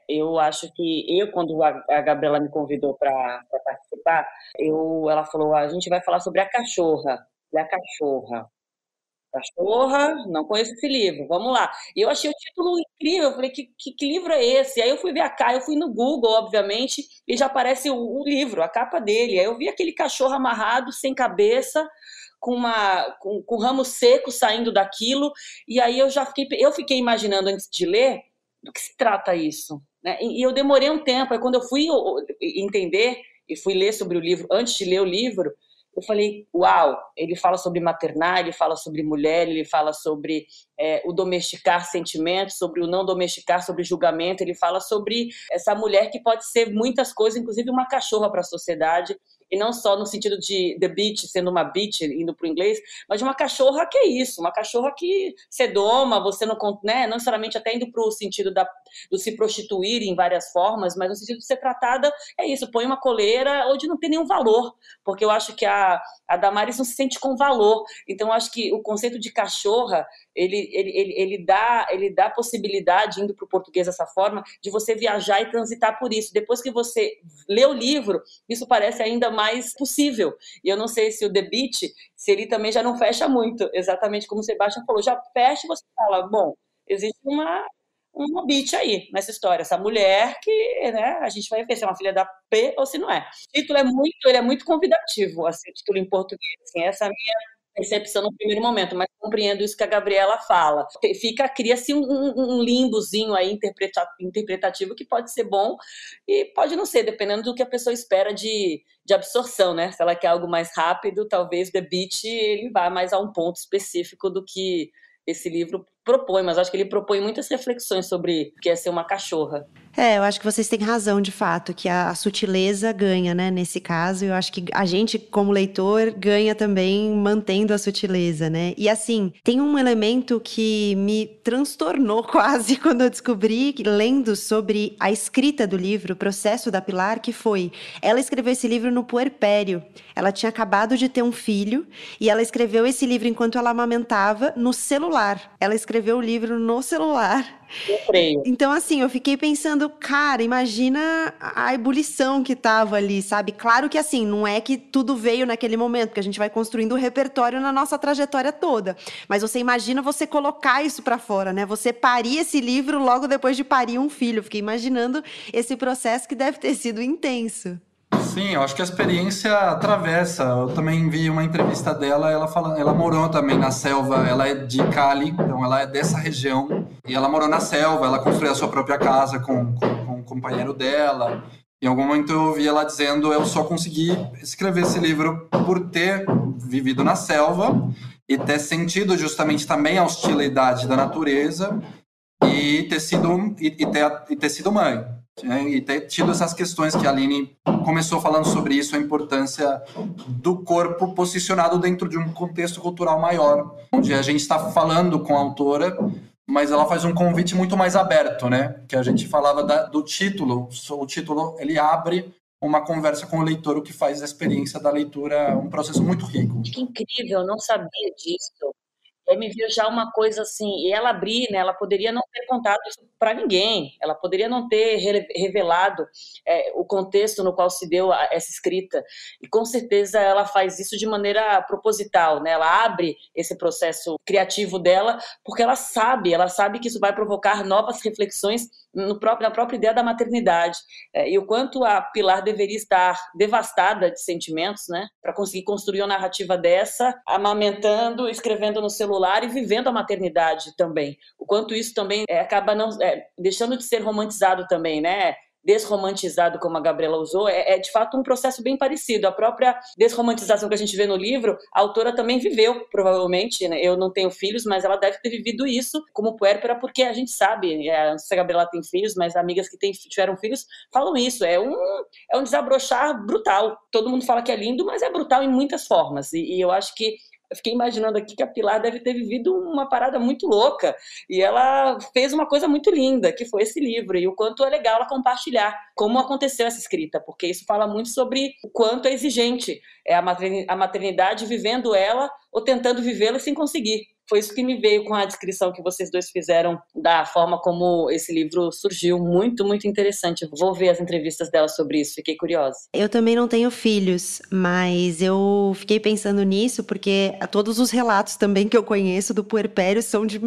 Eu acho que quando a Gabriela me convidou para participar, ela falou, a gente vai falar sobre a cachorra. E a cachorra. Cachorra, não conheço esse livro, vamos lá. E eu achei o título incrível, eu falei, que livro é esse? Aí eu fui ver eu fui no Google, obviamente, e já aparece o livro, a capa dele. Aí eu vi aquele cachorro amarrado, sem cabeça, com ramo seco saindo daquilo, e aí eu fiquei imaginando antes de ler do que se trata isso, né? E eu demorei um tempo, aí quando eu fui entender e fui ler sobre o livro, antes de ler o livro, eu falei, uau, ele fala sobre maternar, ele fala sobre mulher, ele fala sobre o domesticar sentimentos, sobre o não domesticar, sobre julgamento, ele fala sobre essa mulher que pode ser muitas coisas, inclusive uma cachorra para a sociedade, e não só no sentido de the bitch, sendo uma bitch, indo para o inglês, mas de uma cachorra que é isso, uma cachorra que você doma, você não, né, não necessariamente até indo para o sentido do se prostituir em várias formas, mas no sentido de ser tratada, é isso, põe uma coleira ou de não ter nenhum valor, porque eu acho que a Damaris não se sente com valor, então eu acho que o conceito de cachorra, ele dá possibilidade, indo para o português dessa forma, de você viajar e transitar por isso. Depois que você lê o livro, isso parece ainda mais possível. E eu não sei se o The Beach, se ele também já não fecha muito, exatamente como o Sebastian falou, já fecha e você fala, bom, existe uma bitch aí nessa história, essa mulher que, né, a gente vai ver se é uma filha da P ou se não é. O título ele é muito convidativo, assim, o título em português, assim, essa é a minha percepção no primeiro momento, mas compreendo isso que a Gabriela fala. Cria-se um limbozinho aí interpretativo que pode ser bom e pode não ser, dependendo do que a pessoa espera de absorção, né? Se ela quer algo mais rápido, talvez The Beach ele vá mais a um ponto específico do que esse livro propõe, mas acho que ele propõe muitas reflexões sobre o que é ser uma cachorra. Eu acho que vocês têm razão, de fato, que a sutileza ganha, né, nesse caso. Eu acho que a gente, como leitor, ganha também mantendo a sutileza, né? E assim, tem um elemento que me transtornou quase quando eu descobri, lendo sobre a escrita do livro, o processo da Pilar, que foi, ela escreveu esse livro no puerpério. Ela tinha acabado de ter um filho e ela escreveu esse livro enquanto ela amamentava no celular. Ela escreveu o livro no celular. Eu creio. Então, assim, eu fiquei pensando, cara, imagina a ebulição que tava ali, sabe? Claro que, assim, não é que tudo veio naquele momento, porque a gente vai construindo o repertório na nossa trajetória toda. Mas você imagina você colocar isso pra fora, né? Você parir esse livro logo depois de parir um filho. Eu fiquei imaginando esse processo que deve ter sido intenso. Sim, eu acho que a experiência atravessa. Eu também vi uma entrevista dela, ela morou também na selva, ela é de Cali, então ela é dessa região, e ela morou na selva, ela construiu a sua própria casa com o companheiro dela. Em algum momento eu ouvi ela dizendo, eu só consegui escrever esse livro por ter vivido na selva e ter sentido justamente também a hostilidade da natureza e ter sido mãe. E ter tido essas questões que a Aline começou falando sobre isso, a importância do corpo posicionado dentro de um contexto cultural maior, onde a gente está falando com a autora, mas ela faz um convite muito mais aberto, né? Que a gente falava do título. O título, ele abre uma conversa com o leitor, o que faz a experiência da leitura um processo muito rico. Que incrível, eu não sabia disso. Me viu já uma coisa assim, e ela abrir, né, ela poderia não ter contado isso para ninguém, ela poderia não ter revelado o contexto no qual se deu essa escrita, e com certeza ela faz isso de maneira proposital, né, ela abre esse processo criativo dela, porque ela sabe que isso vai provocar novas reflexões na própria ideia da maternidade, e o quanto a Pilar deveria estar devastada de sentimentos, né, para conseguir construir uma narrativa dessa, amamentando, escrevendo no celular e vivendo a maternidade também. O quanto isso também acaba não deixando de ser romantizado também, né? Desromantizado, como a Gabriela usou, é de fato um processo bem parecido. A própria desromantização que a gente vê no livro, a autora também viveu, provavelmente, né? Eu não tenho filhos, mas ela deve ter vivido isso como puérpera, porque a gente sabe, não sei se a Gabriela tem filhos, mas amigas que tiveram filhos falam isso, é um desabrochar brutal. Todo mundo fala que é lindo, mas é brutal em muitas formas, e eu acho que eu fiquei imaginando aqui que a Pilar deve ter vivido uma parada muito louca e ela fez uma coisa muito linda, que foi esse livro, e o quanto é legal ela compartilhar como aconteceu essa escrita, porque isso fala muito sobre o quanto é exigente a maternidade, vivendo ela ou tentando vivê-la sem conseguir. Foi isso que me veio com a descrição que vocês dois fizeram da forma como esse livro surgiu. Muito, muito interessante. Vou ver as entrevistas dela sobre isso, fiquei curiosa. Eu também não tenho filhos, mas eu fiquei pensando nisso porque todos os relatos também que eu conheço do puerpério são de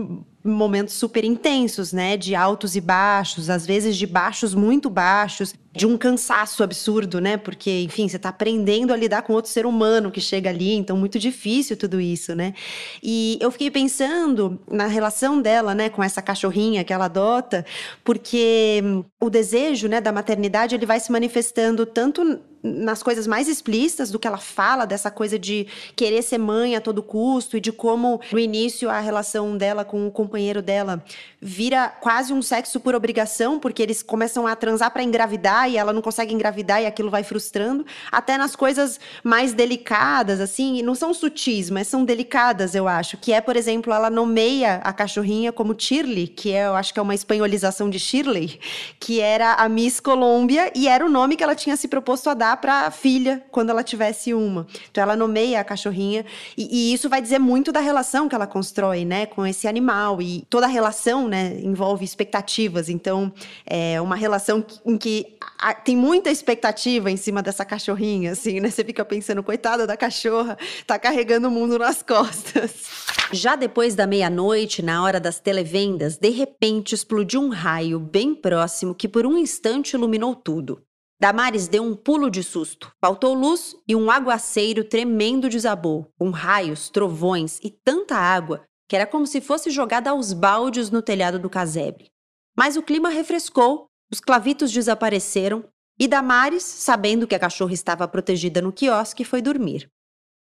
momentos super intensos, né? De altos e baixos, às vezes de baixos muito baixos, de um cansaço absurdo, né? Porque, enfim, você tá aprendendo a lidar com outro ser humano que chega ali, então muito difícil tudo isso, né? E eu fiquei pensando na relação dela, né, com essa cachorrinha que ela adota, porque o desejo, né, da maternidade, ele vai se manifestando tanto nas coisas mais explícitas do que ela fala, dessa coisa de querer ser mãe a todo custo e de como, no início, a relação dela com o companheiro dela vira quase um sexo por obrigação, porque eles começam a transar para engravidar e ela não consegue engravidar e aquilo vai frustrando, até nas coisas mais delicadas, assim, não são sutis, mas são delicadas, eu acho, que é, por exemplo, ela nomeia a cachorrinha como Shirley, que eu acho que é uma espanholização de Shirley, que era a Miss Colômbia e era o nome que ela tinha se proposto a dar para a filha quando ela tivesse uma. Então ela nomeia a cachorrinha e isso vai dizer muito da relação que ela constrói, né, com esse animal, e toda a relação, né, envolve expectativas. Então é uma relação em que tem muita expectativa em cima dessa cachorrinha, assim, né? Você fica pensando, coitada da cachorra, tá carregando o mundo nas costas. Já depois da meia-noite, na hora das televendas, de repente explodiu um raio bem próximo que por um instante iluminou tudo. Damares deu um pulo de susto. Faltou luz e um aguaceiro tremendo desabou, com raios, trovões e tanta água que era como se fosse jogada aos baldes no telhado do casebre. Mas o clima refrescou, os clavitos desapareceram e Damares, sabendo que a cachorra estava protegida no quiosque, foi dormir.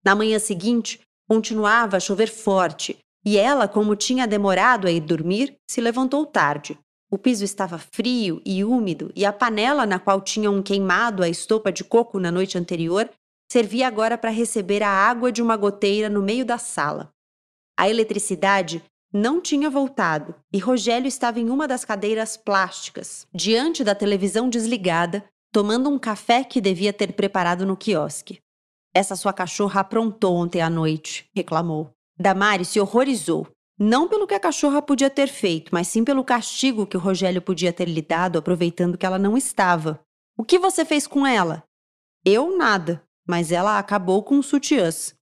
Na manhã seguinte, continuava a chover forte, E ela, como tinha demorado a ir dormir, se levantou tarde. O piso estava frio e úmido e a panela na qual tinham queimado a estopa de coco na noite anterior servia agora para receber a água de uma goteira no meio da sala. A eletricidade não tinha voltado e Rogério estava em uma das cadeiras plásticas, diante da televisão desligada, tomando um café que devia ter preparado no quiosque. Essa sua cachorra aprontou ontem à noite, reclamou. Damares se horrorizou. Não pelo que a cachorra podia ter feito, mas sim pelo castigo que o Rogério podia ter lhe dado, aproveitando que ela não estava. O que você fez com ela? Eu nada, mas ela acabou com os sutiãs.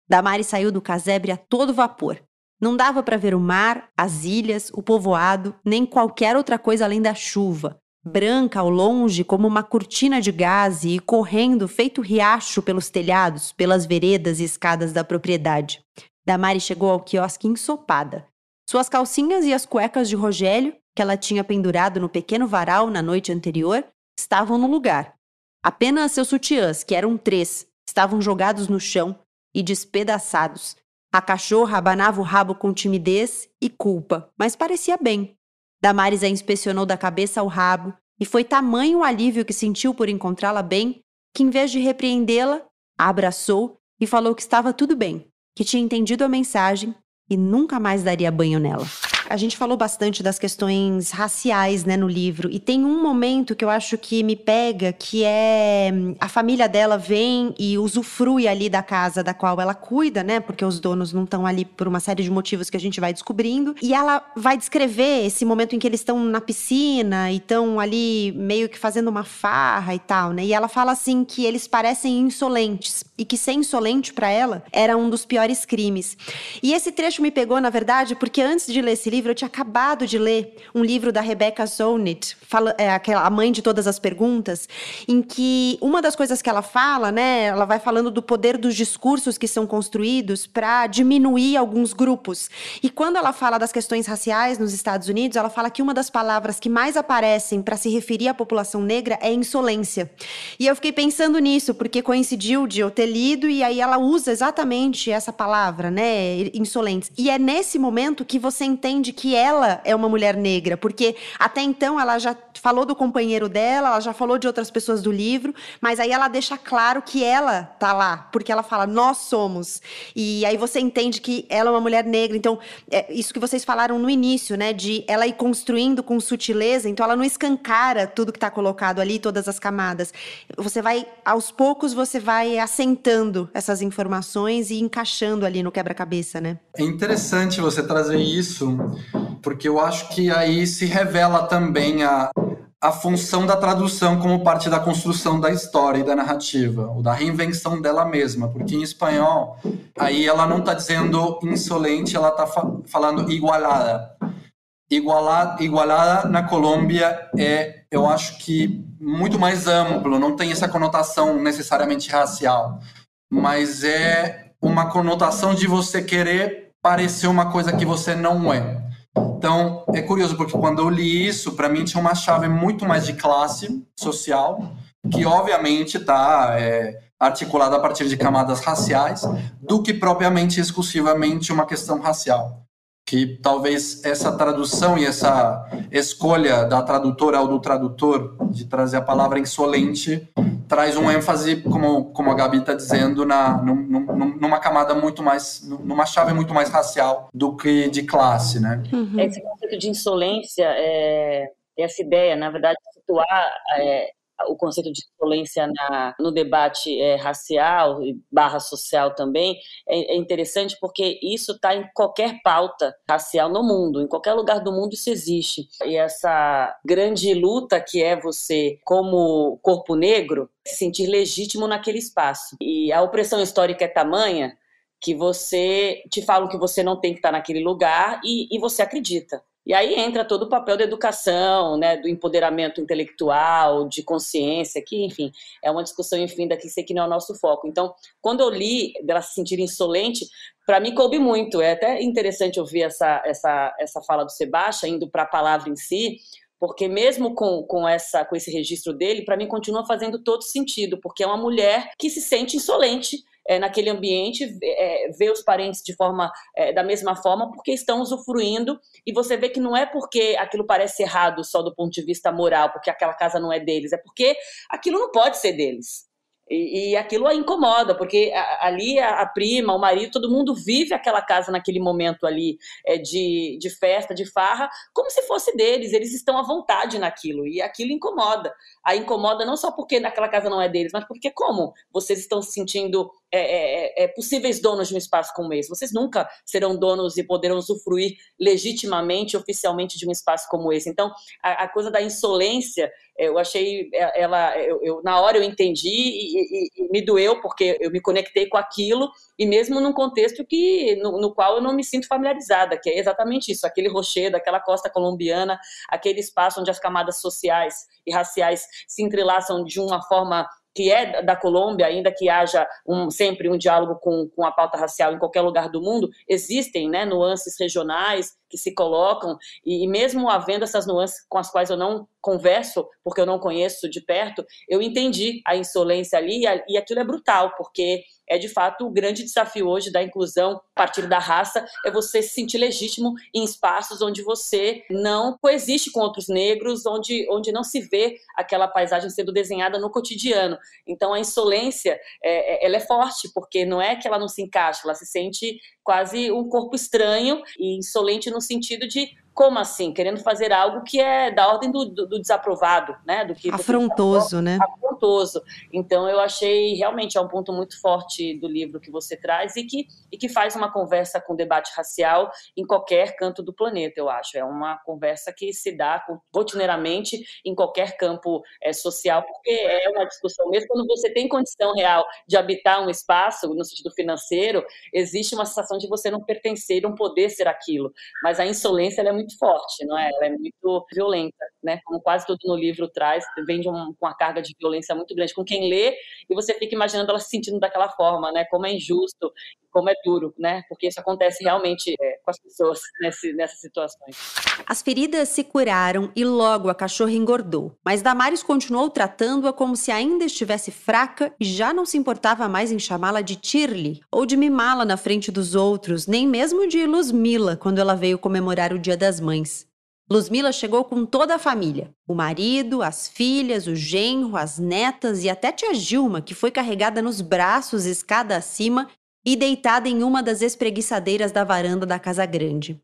Damares saiu do casebre a todo vapor. Não dava para ver o mar, as ilhas, o povoado, nem qualquer outra coisa além da chuva, branca ao longe como uma cortina de gaze e correndo feito riacho pelos telhados, pelas veredas e escadas da propriedade. Damares chegou ao quiosque ensopada. Suas calcinhas e as cuecas de Rogério, que ela tinha pendurado no pequeno varal na noite anterior, estavam no lugar. Apenas seus sutiãs, que eram 3, estavam jogados no chão e despedaçados. A cachorra abanava o rabo com timidez e culpa, mas parecia bem. Damares a inspecionou da cabeça ao rabo e foi tamanho o alívio que sentiu por encontrá-la bem, que em vez de repreendê-la, a abraçou e falou que estava tudo bem, que tinha entendido a mensagem e nunca mais daria banho nela. A gente falou bastante das questões raciais, né, no livro, e tem um momento que eu acho que me pega, que é a família dela vem e usufrui ali da casa da qual ela cuida, né, porque os donos não estão ali por uma série de motivos que a gente vai descobrindo, e ela vai descrever esse momento em que eles estão na piscina e estão ali meio que fazendo uma farra e tal, né, e ela fala assim que eles parecem insolentes, e que ser insolente pra ela era um dos piores crimes. E esse trecho me pegou, na verdade, porque antes de ler esse livro, eu tinha acabado de ler um livro da Rebecca Solnit, a mãe de todas as perguntas, em que uma das coisas que ela fala, né, ela vai falando do poder dos discursos que são construídos para diminuir alguns grupos. E quando ela fala das questões raciais nos Estados Unidos, ela fala que uma das palavras que mais aparecem para se referir à população negra é insolência. E eu fiquei pensando nisso, porque coincidiu de eu ter lido e aí ela usa exatamente essa palavra, né, insolentes. E é nesse momento que você entende que ela é uma mulher negra, porque até então ela já falou do companheiro dela, ela já falou de outras pessoas do livro, mas aí ela deixa claro que ela tá lá, porque ela fala, nós somos. E aí você entende que ela é uma mulher negra. Então, isso que vocês falaram no início, né, de ela ir construindo com sutileza, então ela não escancara tudo que tá colocado ali, todas as camadas. Você vai, aos poucos, você vai assentando essas informações e encaixando ali no quebra-cabeça, né? É interessante você trazer isso, porque eu acho que aí se revela também a função da tradução como parte da construção da história e da narrativa, ou da reinvenção dela mesma, porque em espanhol, aí ela não está dizendo insolente, ela está falando igualada. Igualada na Colômbia é, eu acho que, muito mais amplo, não tem essa conotação necessariamente racial, mas é uma conotação de você querer parecer uma coisa que você não é. Então, é curioso, porque quando eu li isso, para mim tinha uma chave muito mais de classe social, que obviamente está articulada a partir de camadas raciais, do que propriamente, exclusivamente, uma questão racial. Que talvez essa tradução e essa escolha da tradutora ou do tradutor de trazer a palavra insolente traz um ênfase, como a Gabi está dizendo, numa camada muito mais, numa chave muito mais racial do que de classe, né? Uhum. Esse conceito de insolência, essa ideia, na verdade, de situar o conceito de insolência no debate racial e /social também, é interessante porque isso está em qualquer pauta racial no mundo, em qualquer lugar do mundo isso existe. E essa grande luta que é você, como corpo negro, se sentir legítimo naquele espaço. E a opressão histórica é tamanha que te falam que você não tem que estar naquele lugar e você acredita. E aí entra todo o papel da educação, né, do empoderamento intelectual, de consciência, que, enfim, é uma discussão infinda que sei que não é o nosso foco. Então, quando eu li dela se sentir insolente, para mim coube muito. É até interessante ouvir essa fala do Sebastião, indo para a palavra em si, porque mesmo com esse registro dele, para mim continua fazendo todo sentido, porque é uma mulher que se sente insolente naquele ambiente, ver os parentes de forma, da mesma forma, porque estão usufruindo, e você vê que não é porque aquilo parece errado só do ponto de vista moral, porque aquela casa não é deles, é porque aquilo não pode ser deles. E aquilo a incomoda, porque ali a prima, o marido, todo mundo vive aquela casa naquele momento ali de festa, de farra, como se fosse deles, eles estão à vontade naquilo, e aquilo incomoda. Aí incomoda não só porque aquela casa não é deles, mas porque como vocês estão se sentindo possíveis donos de um espaço como esse. Vocês nunca serão donos e poderão usufruir legitimamente, oficialmente de um espaço como esse. Então, a coisa da insolência, eu achei, na hora eu entendi e me doeu, porque eu me conectei com aquilo, e mesmo num contexto no qual eu não me sinto familiarizada, que é exatamente isso, aquele rochedo, aquela costa colombiana, aquele espaço onde as camadas sociais e raciais se entrelaçam de uma forma que é da Colômbia, ainda que haja sempre um diálogo com a pauta racial em qualquer lugar do mundo, existem, né, nuances regionais que se colocam, e mesmo havendo essas nuances com as quais eu não converso, porque eu não conheço de perto, eu entendi a insolência ali, e aquilo é brutal, porque é de fato o grande desafio hoje da inclusão a partir da raça, é você se sentir legítimo em espaços onde você não coexiste com outros negros, onde não se vê aquela paisagem sendo desenhada no cotidiano. Então a insolência, ela é forte, porque não é que ela não se encaixa, ela se sente quase um corpo estranho e insolente no sentido de, como assim? Querendo fazer algo que é da ordem do desaprovado, né? Afrontoso, né? Afrontoso. Então, eu achei, realmente, é um ponto muito forte do livro que você traz e que faz uma conversa com debate racial em qualquer canto do planeta, eu acho. É uma conversa que se dá rotineiramente em qualquer campo social, porque é uma discussão, mesmo quando você tem condição real de habitar um espaço, no sentido financeiro, existe uma sensação de você não pertencer, não poder ser aquilo. Mas a insolência, ela é muito forte, não é? Ela é muito violenta, né? Como quase tudo no livro traz, vem com uma carga de violência muito grande com quem lê, e você fica imaginando ela se sentindo daquela forma, né? Como é injusto, como é duro, né? Porque isso acontece realmente com as pessoas nessas situações. As feridas se curaram e logo a cachorra engordou, mas Damares continuou tratando-a como se ainda estivesse fraca e já não se importava mais em chamá-la de Tirli ou de mimá-la na frente dos outros, nem mesmo de Luzmila quando ela veio comemorar o Dia das Mães. Luzmila chegou com toda a família, o marido, as filhas, o genro, as netas e até tia Gilma, que foi carregada nos braços escada acima e deitada em uma das espreguiçadeiras da varanda da casa grande.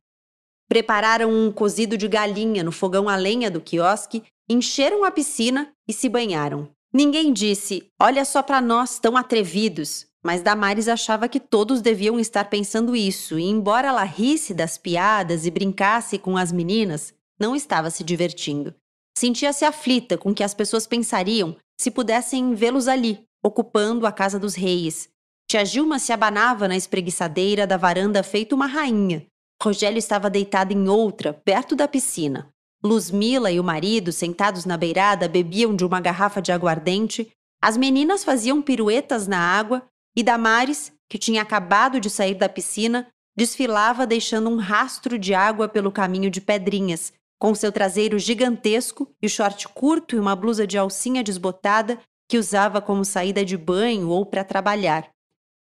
Prepararam um cozido de galinha no fogão a lenha do quiosque, encheram a piscina e se banharam. Ninguém disse, olha só para nós, tão atrevidos, mas Damares achava que todos deviam estar pensando isso, e embora ela risse das piadas e brincasse com as meninas, não estava se divertindo. Sentia-se aflita com o que as pessoas pensariam se pudessem vê-los ali, ocupando a casa dos reis. Tia Gilma se abanava na espreguiçadeira da varanda feito uma rainha. Rogério estava deitado em outra, perto da piscina. Luzmila e o marido, sentados na beirada, bebiam de uma garrafa de aguardente. As meninas faziam piruetas na água e Damares, que tinha acabado de sair da piscina, desfilava deixando um rastro de água pelo caminho de pedrinhas, com seu traseiro gigantesco e o short curto e uma blusa de alcinha desbotada que usava como saída de banho ou para trabalhar.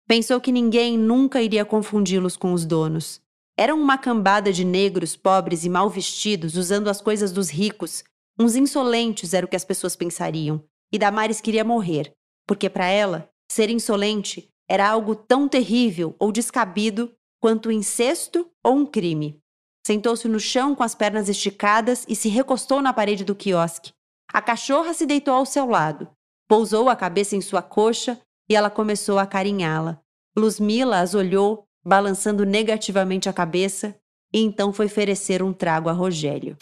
Pensou que ninguém nunca iria confundi-los com os donos. Eram uma cambada de negros pobres e mal vestidos, usando as coisas dos ricos. Uns insolentes era o que as pessoas pensariam. E Damares queria morrer, porque para ela, ser insolente era algo tão terrível ou descabido quanto incesto ou um crime. Sentou-se no chão com as pernas esticadas e se recostou na parede do quiosque. A cachorra se deitou ao seu lado, pousou a cabeça em sua coxa e ela começou a acarinhá-la. Luzmila as olhou, balançando negativamente a cabeça, e então foi oferecer um trago a Rogério.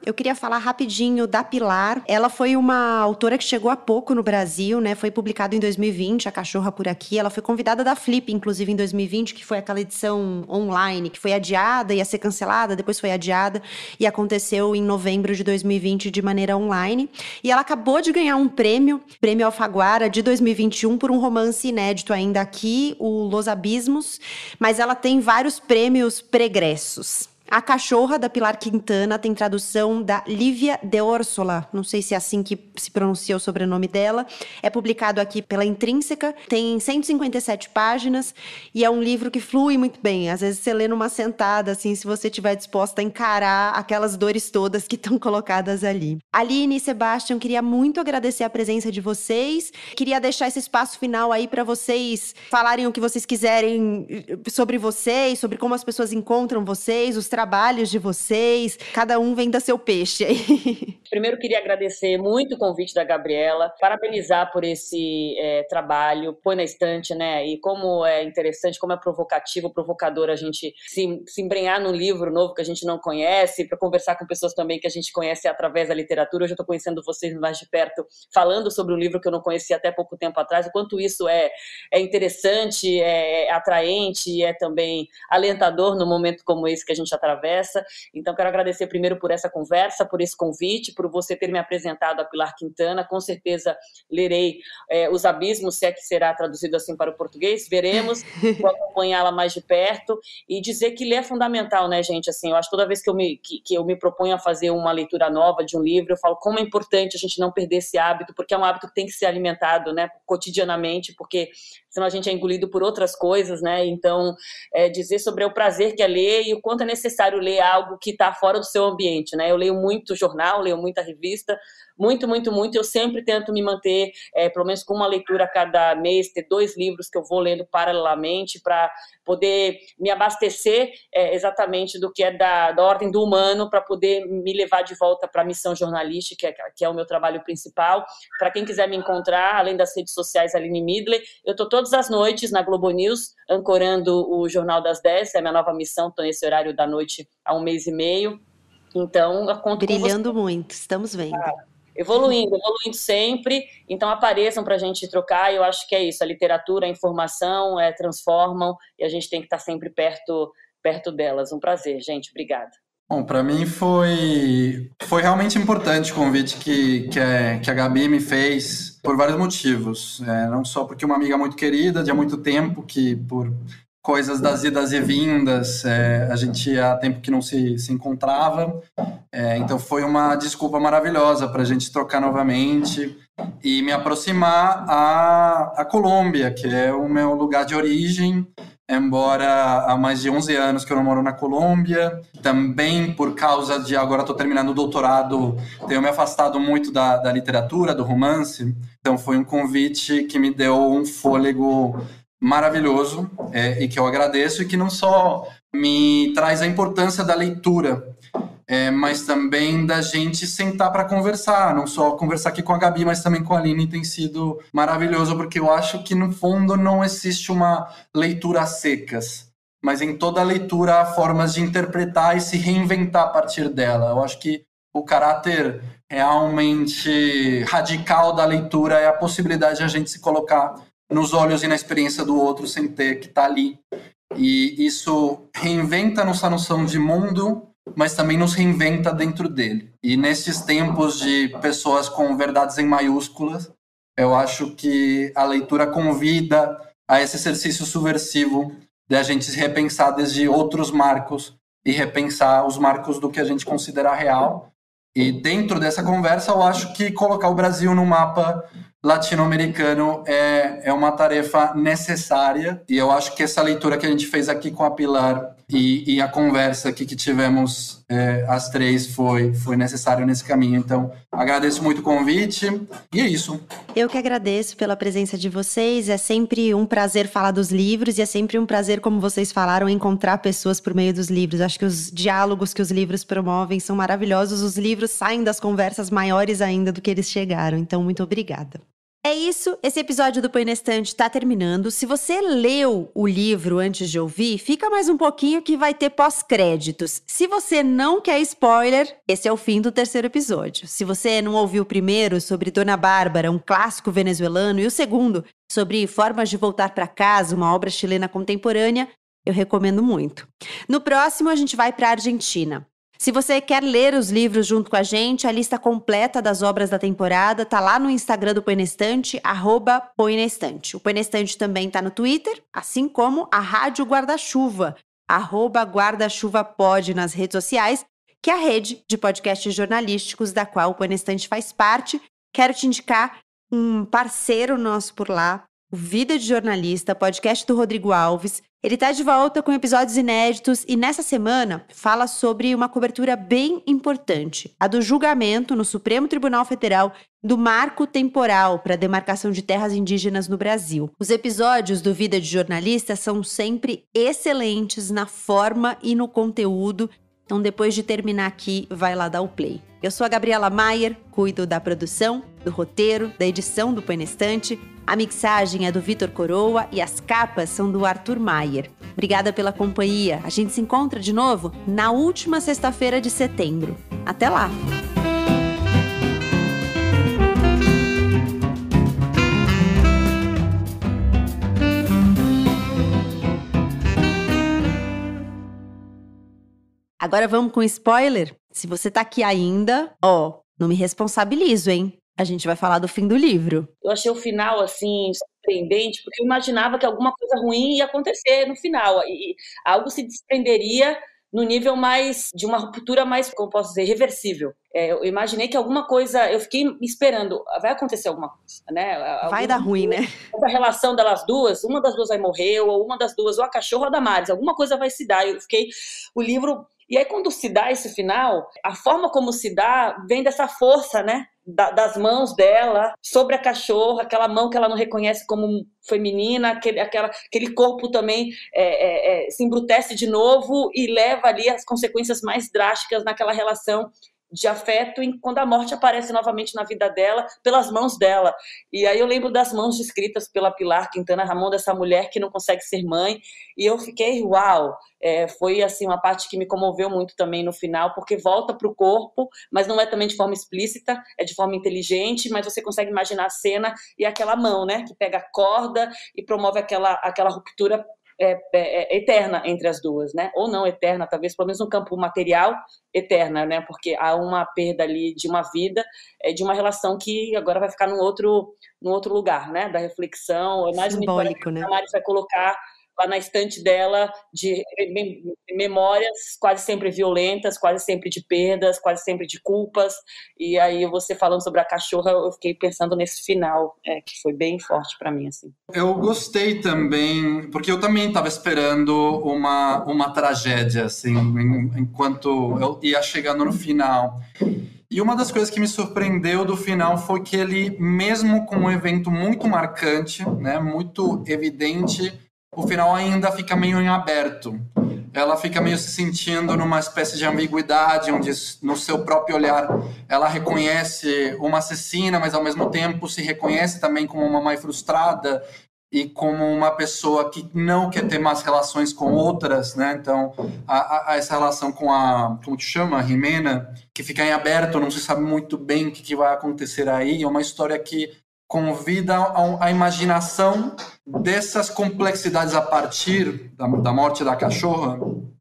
Eu queria falar rapidinho da Pilar. Ela foi uma autora que chegou há pouco no Brasil, né? Foi publicado em 2020, A Cachorra por Aqui. Ela foi convidada da Flip, inclusive, em 2020, que foi aquela edição online, que foi adiada, ia ser cancelada, depois foi adiada, e aconteceu em novembro de 2020 de maneira online. E ela acabou de ganhar um prêmio Alfaguara de 2021, por um romance inédito ainda aqui, o Los Abismos, mas ela tem vários prêmios pregressos. A Cachorra, da Pilar Quintana, tem tradução da Lívia de Orsola, não sei se é assim que se pronuncia o sobrenome dela. É publicado aqui pela Intrínseca, tem 157 páginas e é um livro que flui muito bem. Às vezes você lê numa sentada, assim, se você estiver disposta a encarar aquelas dores todas que estão colocadas ali. Aline e Sebastião, queria muito agradecer a presença de vocês. Queria deixar esse espaço final aí para vocês falarem o que vocês quiserem sobre vocês, sobre como as pessoas encontram vocês, os trabalhos de vocês. Cada um venda seu peixe aí. Primeiro, queria agradecer muito o convite da Gabriela, parabenizar por esse trabalho, Põe na Estante, né? E como é interessante, como é provocativo, provocador a gente se embrenhar num livro novo que a gente não conhece, para conversar com pessoas também que a gente conhece através da literatura. Hoje eu estou conhecendo vocês mais de perto, falando sobre um livro que eu não conhecia até pouco tempo atrás, o quanto isso é interessante, é atraente, é também alentador no momento como esse que a gente atravessa. Então, quero agradecer primeiro por essa conversa, por esse convite, por você ter me apresentado a Pilar Quintana. Com certeza lerei Os Abismos, se é que será traduzido assim para o português, veremos, vou acompanhá-la mais de perto e dizer que ler é fundamental, né, gente? Assim, eu acho que toda vez que eu me proponho a fazer uma leitura nova de um livro, eu falo como é importante a gente não perder esse hábito, porque é um hábito que tem que ser alimentado, né, cotidianamente, porque senão a gente é engolido por outras coisas, né? Então, dizer sobre o prazer que é ler e o quanto é necessário ler algo que está fora do seu ambiente, né? Eu leio muito jornal, leio muita revista, muito. Eu sempre tento me manter, pelo menos com uma leitura a cada mês, ter 2 livros que eu vou lendo paralelamente para poder me abastecer exatamente do que é da ordem do humano, para poder me levar de volta para a missão jornalística, que é o meu trabalho principal. Para quem quiser me encontrar, além das redes sociais, Aline Midler, eu estou todas as noites na Globo News, ancorando o Jornal das 10, é a minha nova missão, estou nesse horário da noite há 1 mês e meio. Então, eu conto brilhando com você. Muito, estamos vendo. Evoluindo sempre, então apareçam para a gente trocar. Eu acho que é isso, a literatura, a informação transformam e a gente tem que estar sempre perto delas. Um prazer, gente, obrigada. Bom, para mim foi realmente importante o convite que a Gabi me fez por vários motivos, não só porque uma amiga muito querida de há muito tempo, que por coisas das idas e vindas, a gente há tempo que não se encontrava, então foi uma desculpa maravilhosa para a gente trocar novamente e me aproximar à Colômbia, que é o meu lugar de origem, embora há mais de 11 anos que eu não moro na Colômbia, também por causa de, agora estou terminando o doutorado, tenho me afastado muito da literatura, do romance, então foi um convite que me deu um fôlego maravilhoso e que eu agradeço e que não só me traz a importância da leitura, mas também da gente sentar para conversar, não só conversar aqui com a Gabi, mas também com a Aline, tem sido maravilhoso, porque eu acho que no fundo não existe uma leitura às secas, mas em toda leitura há formas de interpretar e se reinventar a partir dela. Eu acho que o caráter realmente radical da leitura é a possibilidade de a gente se colocar nos olhos e na experiência do outro sem ter que estar ali. E isso reinventa nossa noção de mundo, mas também nos reinventa dentro dele. E nesses tempos de pessoas com verdades em maiúsculas, eu acho que a leitura convida a esse exercício subversivo de a gente se repensar desde outros marcos e repensar os marcos do que a gente considera real. E dentro dessa conversa, eu acho que colocar o Brasil no mapa latino-americano é uma tarefa necessária, e eu acho que essa leitura que a gente fez aqui com a Pilar e a conversa aqui que tivemos as três foi necessário nesse caminho. Então, agradeço muito o convite e é isso. Eu que agradeço pela presença de vocês, é sempre um prazer falar dos livros e é sempre um prazer, como vocês falaram, encontrar pessoas por meio dos livros. Acho que os diálogos que os livros promovem são maravilhosos, os livros saem das conversas maiores ainda do que eles chegaram, então muito obrigada. É isso, esse episódio do Põe na Estante está terminando. Se você leu o livro antes de ouvir, fica mais um pouquinho que vai ter pós-créditos. Se você não quer spoiler, esse é o fim do 3º episódio. Se você não ouviu o primeiro sobre Dona Bárbara, um clássico venezuelano, e o segundo sobre Formas de Voltar para Casa, uma obra chilena contemporânea, eu recomendo muito. No próximo, a gente vai para a Argentina. Se você quer ler os livros junto com a gente, a lista completa das obras da temporada tá lá no Instagram do Põe na Estante, @Põe na Estante. O Põe na Estante também tá no Twitter, assim como a Rádio Guarda-Chuva, @guardachuvapod nas redes sociais, que é a rede de podcasts jornalísticos da qual o Põe na Estante faz parte. Quero te indicar um parceiro nosso por lá, o Vida de Jornalista, podcast do Rodrigo Alves. Ele está de volta com episódios inéditos e nessa semana fala sobre uma cobertura bem importante, a do julgamento no Supremo Tribunal Federal do marco temporal para a demarcação de terras indígenas no Brasil. Os episódios do Vida de Jornalista são sempre excelentes na forma e no conteúdo. Então, depois de terminar aqui, vai lá dar o play. Eu sou a Gabriela Maier, cuido da produção, do roteiro, da edição do Põe na Estante. A mixagem é do Vitor Coroa e as capas são do Arthur Maier. Obrigada pela companhia. A gente se encontra de novo na última sexta-feira de setembro. Até lá! Agora vamos com spoiler? Se você tá aqui ainda, não me responsabilizo, hein? A gente vai falar do fim do livro. Eu achei o final, assim, surpreendente, porque eu imaginava que alguma coisa ruim ia acontecer no final. E algo se desprenderia no nível mais, de uma ruptura mais, como posso dizer, reversível. Eu imaginei que alguma coisa, eu fiquei esperando, vai acontecer alguma coisa, né? Vai dar ruim, né? Essa relação delas duas, uma das duas vai morrer, ou uma das duas, ou a cachorra ou a Damares, alguma coisa vai se dar. Eu fiquei, o livro... E aí, quando se dá esse final, a forma como se dá vem dessa força, né? Das mãos dela sobre a cachorra, aquela mão que ela não reconhece como feminina, aquele corpo também se embrutece de novo e leva ali as consequências mais drásticas naquela relação de afeto quando a morte aparece novamente na vida dela, pelas mãos dela. E aí eu lembro das mãos descritas pela Pilar Quintana Ramon, dessa mulher que não consegue ser mãe, e eu fiquei, uau! Foi assim, uma parte que me comoveu muito também no final, porque volta para o corpo, mas não é também de forma explícita, é de forma inteligente, mas você consegue imaginar a cena e aquela mão, né, que pega a corda e promove aquela ruptura eterna entre as duas, né? Ou não eterna, talvez pelo menos no campo material, eterna, né? Porque há uma perda ali de uma vida, de uma relação que agora vai ficar num outro lugar, né? Da reflexão. É mais simbólico, né? A Damares vai colocar lá na estante dela de memórias quase sempre violentas, quase sempre de perdas, quase sempre de culpas. E aí você falando sobre a cachorra, eu fiquei pensando nesse final, que foi bem forte para mim, assim. Eu gostei também, porque eu também estava esperando uma tragédia, assim, enquanto eu ia chegando no final. E uma das coisas que me surpreendeu do final foi que ele, mesmo com um evento muito marcante, né, muito evidente, o final ainda fica meio em aberto. Ela fica meio se sentindo numa espécie de ambiguidade, onde no seu próprio olhar ela reconhece uma assassina, mas ao mesmo tempo se reconhece também como uma mãe frustrada e como uma pessoa que não quer ter mais relações com outras, né? Então, essa relação com como te chama? A Jimena, que fica em aberto, não se sabe muito bem o que vai acontecer aí. É uma história que convida a imaginação dessas complexidades a partir da morte da cachorra,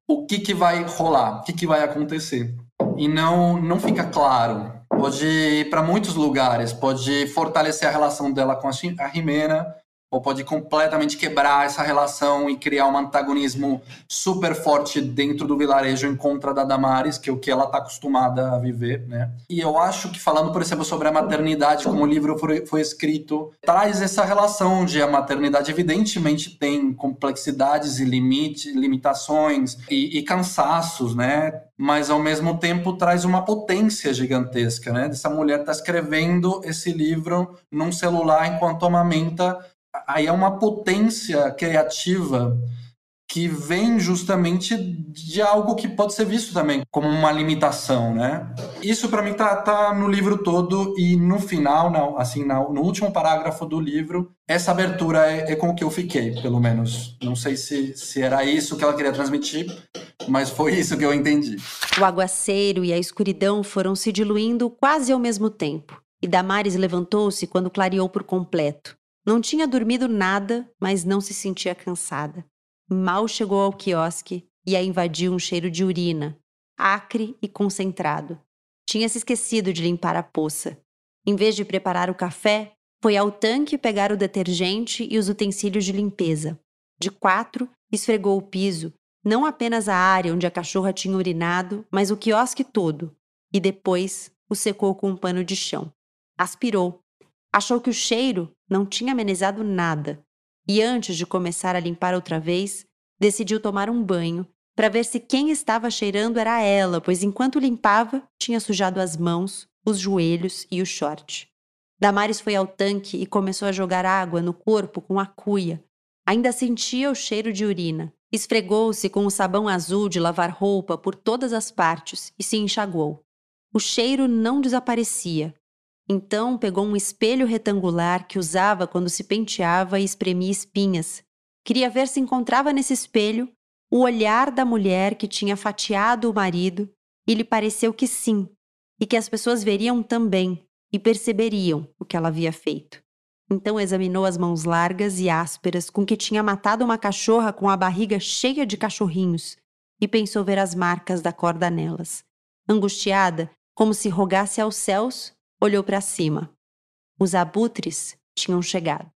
o que vai rolar, o que vai acontecer. E não fica claro. Pode ir para muitos lugares, pode fortalecer a relação dela com a Jimena, ou pode completamente quebrar essa relação e criar um antagonismo super forte dentro do vilarejo em contra da Damares, que é o que ela está acostumada a viver, né? E eu acho que, falando, por exemplo, sobre a maternidade, como o livro foi escrito, traz essa relação onde a maternidade evidentemente tem complexidades e limitações e cansaços, né? Mas, ao mesmo tempo, traz uma potência gigantesca, né? Essa mulher está escrevendo esse livro num celular enquanto amamenta. Aí é uma potência criativa que vem justamente de algo que pode ser visto também como uma limitação, né? Isso para mim tá no livro todo e no final, no último parágrafo do livro, essa abertura é com o que eu fiquei, pelo menos. Não sei se era isso que ela queria transmitir, mas foi isso que eu entendi. O aguaceiro e a escuridão foram se diluindo quase ao mesmo tempo, e Damares levantou-se quando clareou por completo. Não tinha dormido nada, mas não se sentia cansada. Mal chegou ao quiosque e a invadiu um cheiro de urina, acre e concentrado. Tinha se esquecido de limpar a poça. Em vez de preparar o café, foi ao tanque pegar o detergente e os utensílios de limpeza. De 4, esfregou o piso Não apenas a área onde a cachorra tinha urinado, mas o quiosque todo, e depois o secou com um pano de chão. Aspirou. Achou que o cheiro não tinha amenizado nada, e antes de começar a limpar outra vez, decidiu tomar um banho para ver se quem estava cheirando era ela, pois enquanto limpava, tinha sujado as mãos, os joelhos e o short. Damares foi ao tanque e começou a jogar água no corpo com a cuia. Ainda sentia o cheiro de urina. Esfregou-se com o sabão azul de lavar roupa por todas as partes e se enxaguou. O cheiro não desaparecia. Então pegou um espelho retangular que usava quando se penteava e espremia espinhas. Queria ver se encontrava nesse espelho o olhar da mulher que tinha fatiado o marido, e lhe pareceu que sim, e que as pessoas veriam também e perceberiam o que ela havia feito. Então examinou as mãos largas e ásperas com que tinha matado uma cachorra com a barriga cheia de cachorrinhos e pensou ver as marcas da corda nelas. Angustiada, como se rogasse aos céus, olhou para cima. Os abutres tinham chegado.